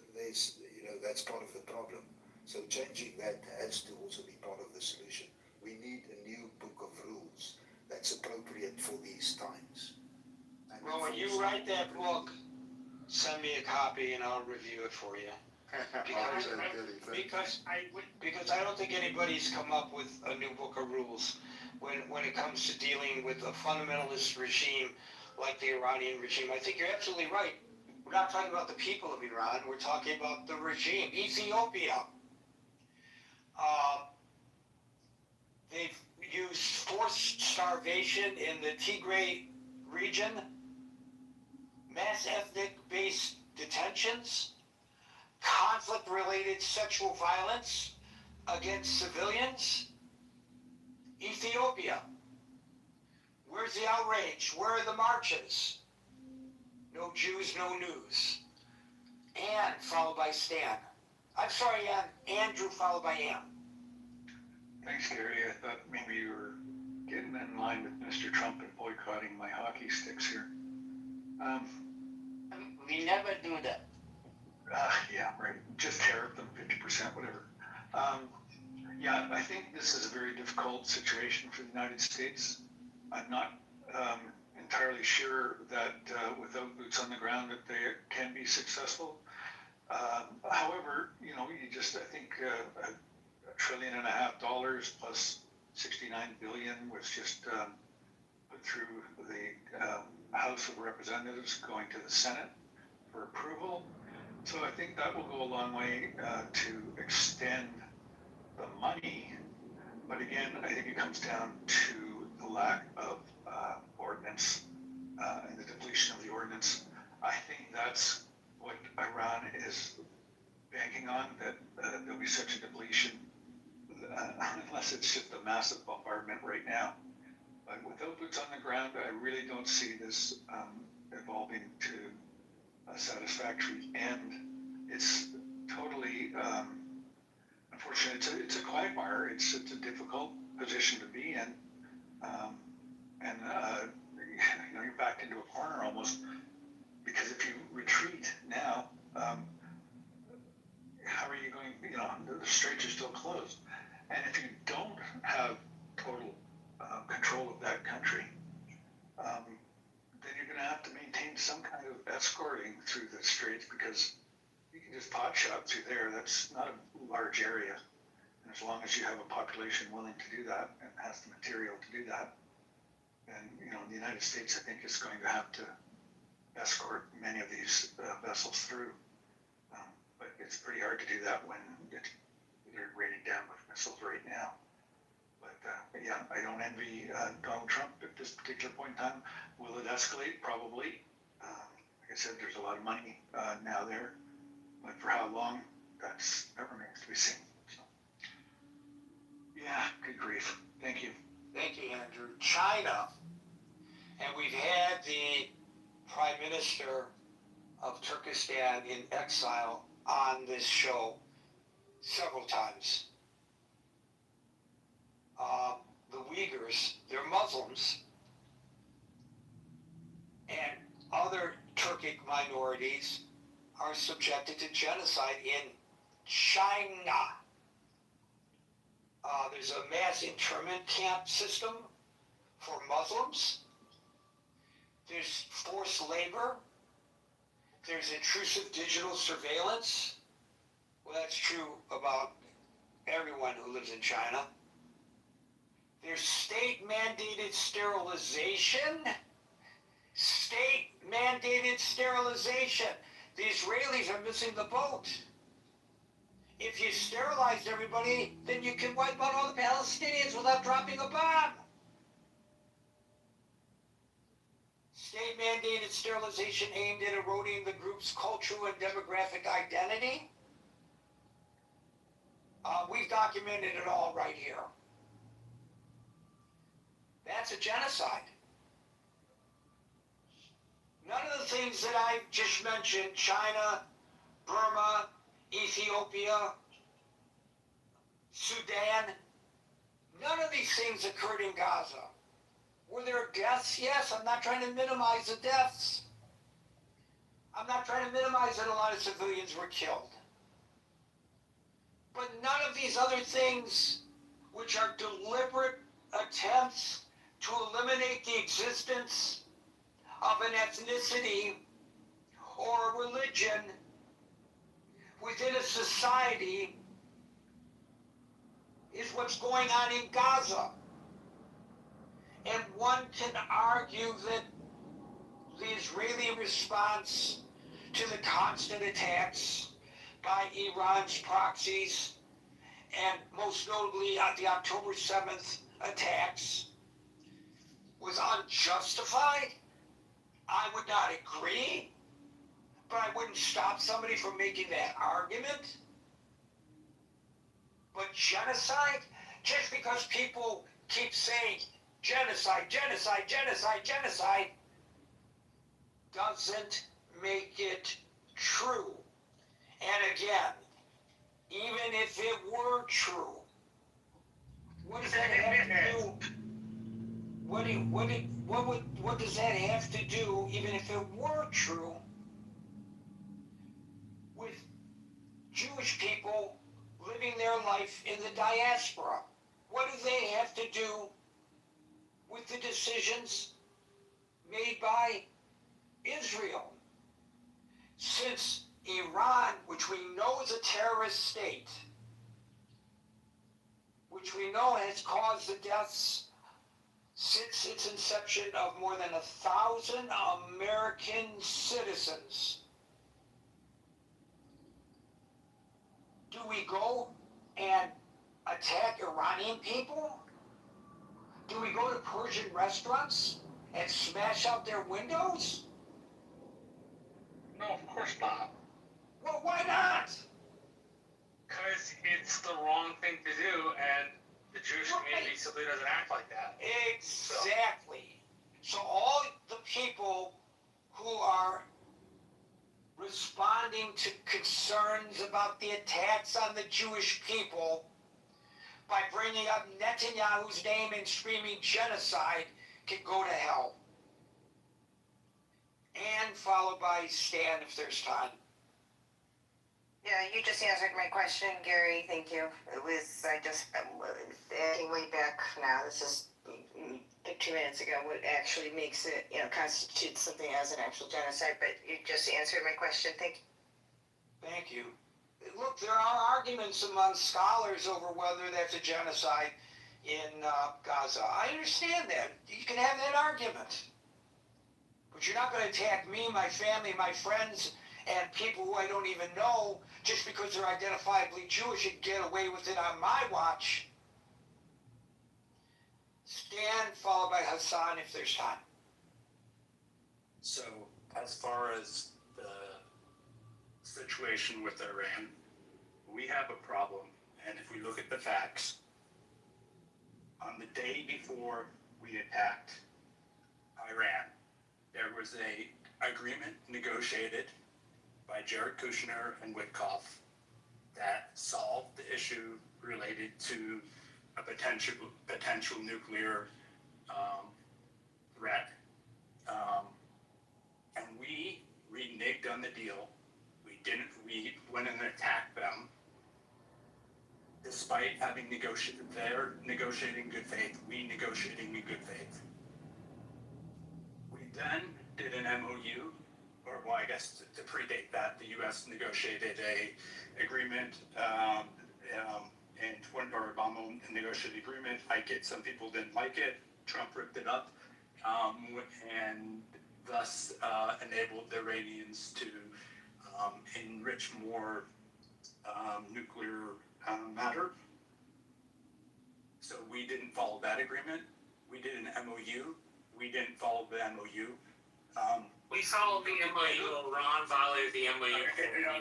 that's part of the problem. So changing that has to also be part of the solution. We need a new book of rules that's appropriate for these times. Well, when you write that book, send me a copy and I'll review it for you. Because I don't think anybody's come up with a new book of rules when it comes to dealing with a fundamentalist regime like the Iranian regime. I think you're absolutely right. We're not talking about the people of Iran. We're talking about the regime. Ethiopia. They've used forced starvation in the Tigray region, mass ethnic-based detentions, conflict-related sexual violence against civilians. Ethiopia. Where's the outrage? Where are the marches? No Jews, no news. Ann, followed by Stan. I'm sorry, Ann. Andrew, followed by Ann. Thanks, Gary. I thought maybe you were getting in line with Mr. Trump and boycotting my hockey sticks here. We never do that. Yeah, right. Just tariff them 50%, whatever. Yeah, I think this is a very difficult situation for the United States. I'm not entirely sure that without boots on the ground that they can be successful. However, I think $1.5 trillion plus 69 billion was just put through the House of Representatives going to the Senate for approval. So I think that will go a long way to extend the money. But again, I think it comes down to the lack of ordinance and the depletion of the ordinance. I think that's what Iran is banking on, that there'll be such a depletion, unless it's just a massive bombardment right now. But without boots on the ground, I really don't see this evolving to a satisfactory end. It's totally unfortunate. It's a quagmire. It's a difficult position to be in, and you're backed into a corner almost, because if you retreat now, how are you going? The straits are still closed, and if you don't have total control of that country, then you're going to have to maintain some kind of escorting through the straits, because you can just pot shot through there. That's not a large area. And as long as you have a population willing to do that and has the material to do that, And, the United States, I think, is going to have to escort many of these vessels through. But it's pretty hard to do that when they're raining down with missiles right now. But yeah, I don't envy Donald Trump at this particular point in time. Will it escalate? Probably. Like I said, there's a lot of money now there. But for how long, that remains to be seen. So, yeah, good grief. Thank you. Thank you, Andrew. China, and we've had the Prime Minister of Turkestan in exile on this show several times. The Uyghurs, they're Muslims, and other Turkic minorities are subjected to genocide in China. There's a mass internment camp system for Muslims. There's forced labor. There's intrusive digital surveillance. Well, that's true about everyone who lives in China. There's state-mandated sterilization. State-mandated sterilization. The Israelis are missing the boat. If you sterilized everybody, then you can wipe out all the Palestinians without dropping a bomb. State-mandated sterilization aimed at eroding the group's cultural and demographic identity. We've documented it all right here. That's a genocide. None of the things that I just mentioned, China, Burma, Ethiopia, Sudan, none of these things occurred in Gaza. Were there deaths? Yes, I'm not trying to minimize the deaths. I'm not trying to minimize that a lot of civilians were killed. But none of these other things, which are deliberate attempts to eliminate the existence of an ethnicity or a religion within a society, is what's going on in Gaza. And one can argue that the Israeli response to the constant attacks by Iran's proxies, and most notably the October 7th attacks, was unjustified. I would not agree, but I wouldn't stop somebody from making that argument. But genocide, just because people keep saying genocide, genocide, genocide, genocide, doesn't make it true. And again, even if it were true, what does that have to do? What does that have to do, even if it were true, with Jewish people living their life in the diaspora? What do they have to do with the decisions made by Israel? Since Iran, which we know is a terrorist state, which we know has caused the deaths since its inception of more than 1,000 American citizens, do we go and attack Iranian people? Do we go to Persian restaurants and smash out their windows? No, of course not. Well, why not? Because it's the wrong thing to do, and the Jewish community simply doesn't act like that. Exactly. So all the people who are responding to concerns about the attacks on the Jewish people by bringing up Netanyahu's name and screaming genocide can go to hell. And followed by Stan if there's time. Yeah, you just answered my question, Gary. Thank you. It was, adding way back now. This is 2 minutes ago. What actually makes it, constitutes something as an actual genocide. But you just answered my question. Thank you. Thank you. Look, there are arguments among scholars over whether that's a genocide. in Gaza. I understand that. You can have that argument. But you're not going to attack me, my family, my friends, and people who I don't even know just because they're identifiably Jewish and get away with it on my watch. Stan, followed by Hassan if there's time. So, as far as the situation with Iran, we have a problem. And if we look at the facts, on the day before we attacked Iran, there was a agreement negotiated by Jared Kushner and Witkoff that solved the issue related to a potential nuclear threat. And we reneged on the deal. We went and attacked them despite having they're negotiating good faith, we negotiating in good faith. We then did an MOU, or well, I guess to predate that, the U.S. negotiated a agreement, and Obama negotiated agreement. Some people didn't like it. Trump ripped it up, and thus enabled the Iranians to enrich more nuclear matter. So we didn't follow that agreement. We did an MOU. We didn't follow the MOU. We followed the MOU. Iran violated the MOU.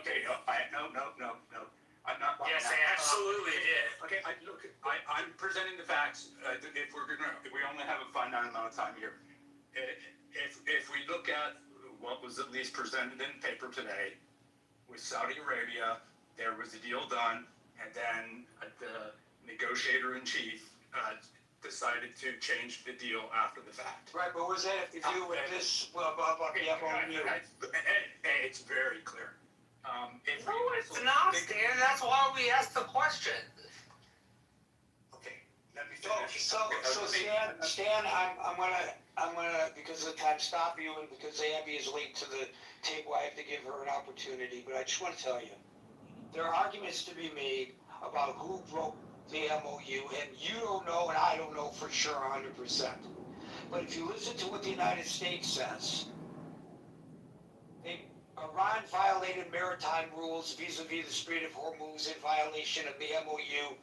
Okay, no. I'm not. Yes, they absolutely did. Okay, I'm presenting the facts. We only have a finite amount of time here. If we look at what was at least presented in paper today, with Saudi Arabia, there was a deal done, and then the negotiator in chief decided to change the deal after the fact. Right, but was that if you with this about the MOU? It's very clear. No, it's not, Stan. That's why we asked the question. Okay, let me finish. So Stan, I'm gonna because of the time stop you, and because Abby is late to the table, I have to give her an opportunity. But I just want to tell you, there are arguments to be made about who broke the MOU, and you don't know, and I don't know for sure 100%. But if you listen to what the United States says, Iran violated maritime rules vis-a-vis the Strait of Hormuz in violation of the MOU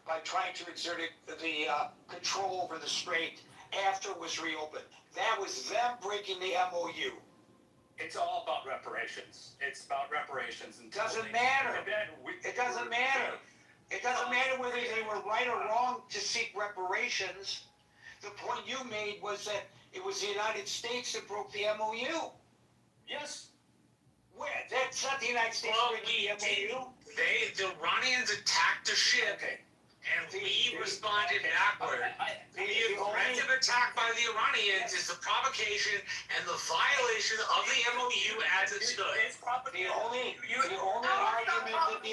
by trying to exert the control over the strait after it was reopened. That was them breaking the MOU. It's all about reparations. It's about reparations. It doesn't matter. It doesn't matter. It doesn't matter whether they were right or wrong to seek reparations. The point you made was that it was the United States that broke the MOU. Yes. Where? That's not the United States breaking the MOU. The Iranians attacked a ship, and we responded backward. The aggressive attack by the Iranians is the provocation and the violation of the MOU as it stood. The only argument that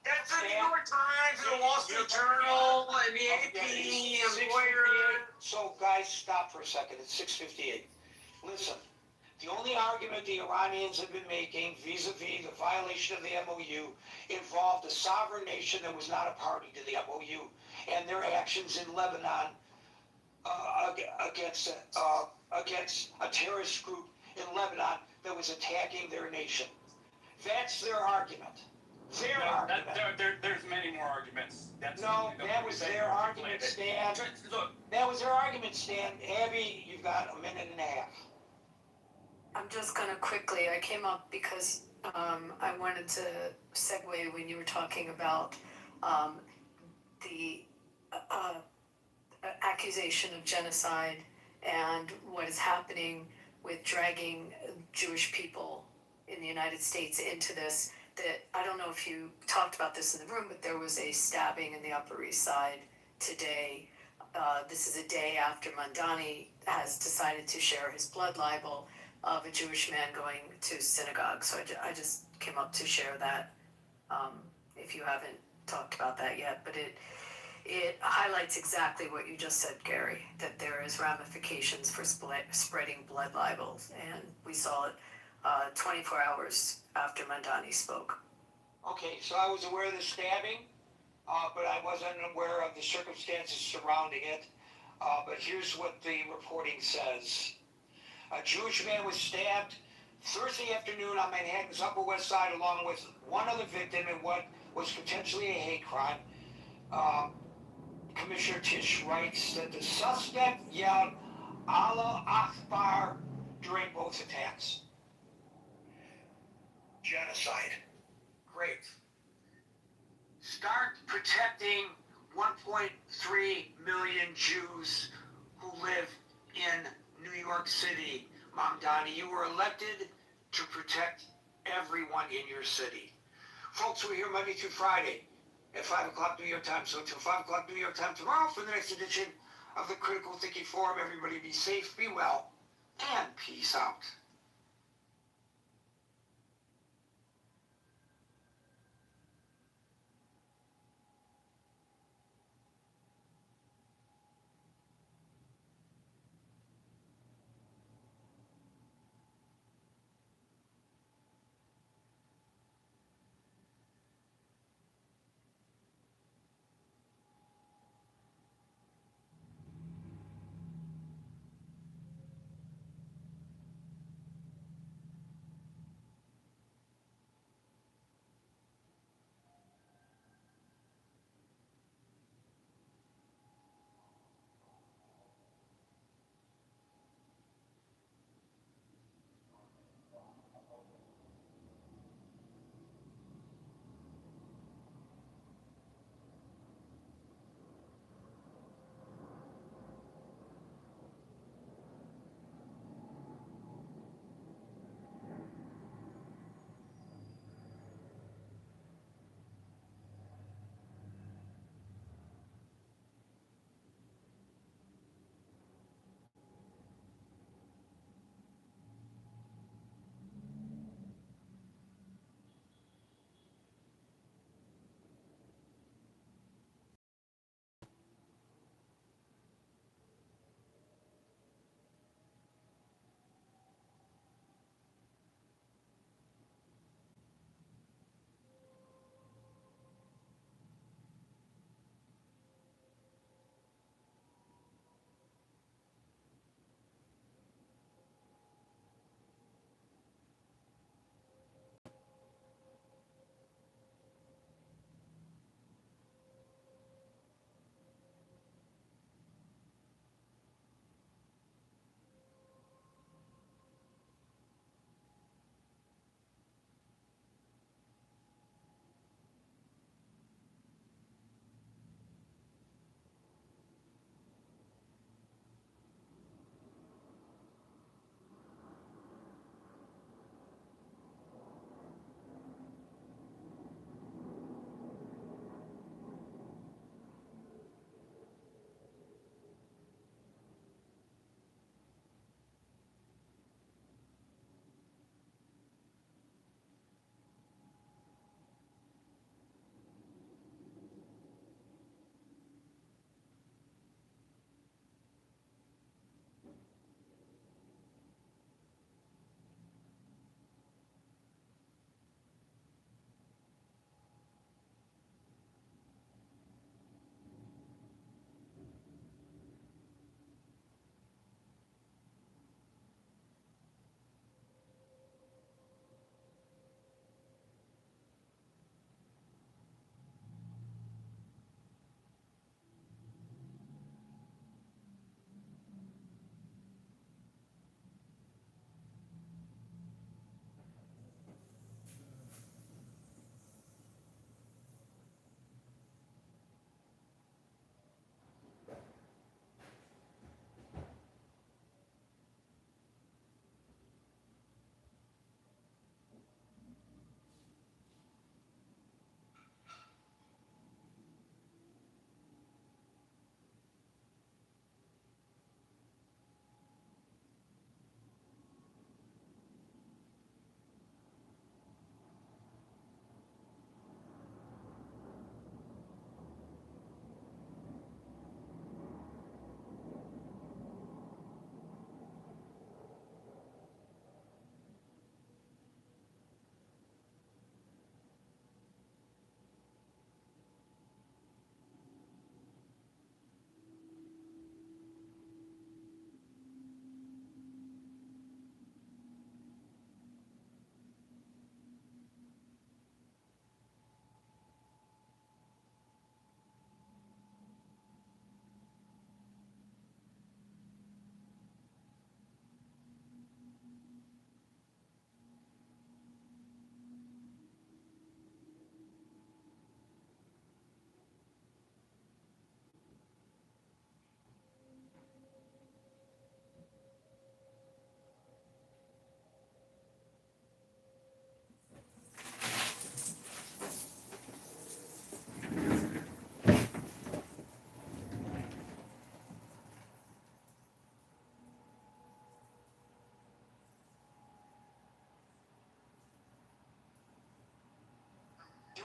that's the New York Times and the Wall Street Journal and the AP and Lawyer. So guys, stop for a second. It's 6:58. Listen. The only argument the Iranians have been making vis-a-vis the violation of the MOU involved a sovereign nation that was not a party to the MOU and their actions in Lebanon against a terrorist group in Lebanon that was attacking their nation. That's their argument. There's many more arguments. That was their argument, Stan. Look, that was their argument, Stan. Abby, you've got a minute and a half. I'm just going to quickly, I came up because I wanted to segue when you were talking about the accusation of genocide and what is happening with dragging Jewish people in the United States into this. That I don't know if you talked about this in the room, but there was a stabbing in the Upper East Side today. This is a day after Mandani has decided to share his blood libel of a Jewish man going to synagogue. So I just came up to share that, if you haven't talked about that yet. But it highlights exactly what you just said, Gary, that there is ramifications for spreading blood libels. And we saw it 24 hours after Mandani spoke. Okay, so I was aware of the stabbing. but I wasn't aware of the circumstances surrounding it. But here's what the reporting says. A Jewish man was stabbed Thursday afternoon on Manhattan's Upper West Side along with one other victim in what was potentially a hate crime. Commissioner Tisch writes that the suspect yelled Allah Akbar during both attacks. Genocide. Great. Start protecting 1.3 million Jews who live in New York City. Mamdani, you were elected to protect everyone in your city. Folks, we're here Monday through Friday at 5 o'clock New York time. So until 5 o'clock New York time tomorrow for the next edition of the Critical Thinking Forum. Everybody be safe, be well, and peace out.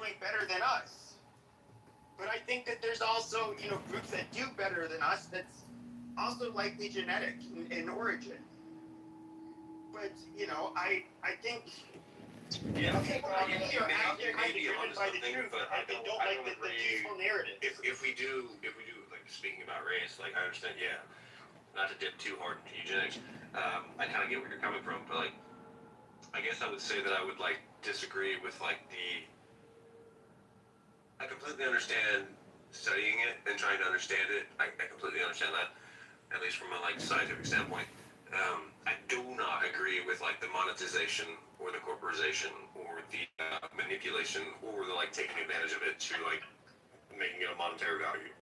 doing better than us. But I think that there's also, you know, groups that do better than us that's also likely genetic in origin. But, you know, I think people are acting might be driven by the truth. They don't like the peaceful narrative. If we do like speaking about race, like I understand, yeah, not to dip too hard into eugenics. I kind of get where you're coming from, but like, I guess I would say that I would like disagree with like I completely understand studying it and trying to understand it. I completely understand that, at least from a like scientific standpoint. I do not agree with like the monetization or the corporization or the manipulation or the like taking advantage of it to like making it a monetary value.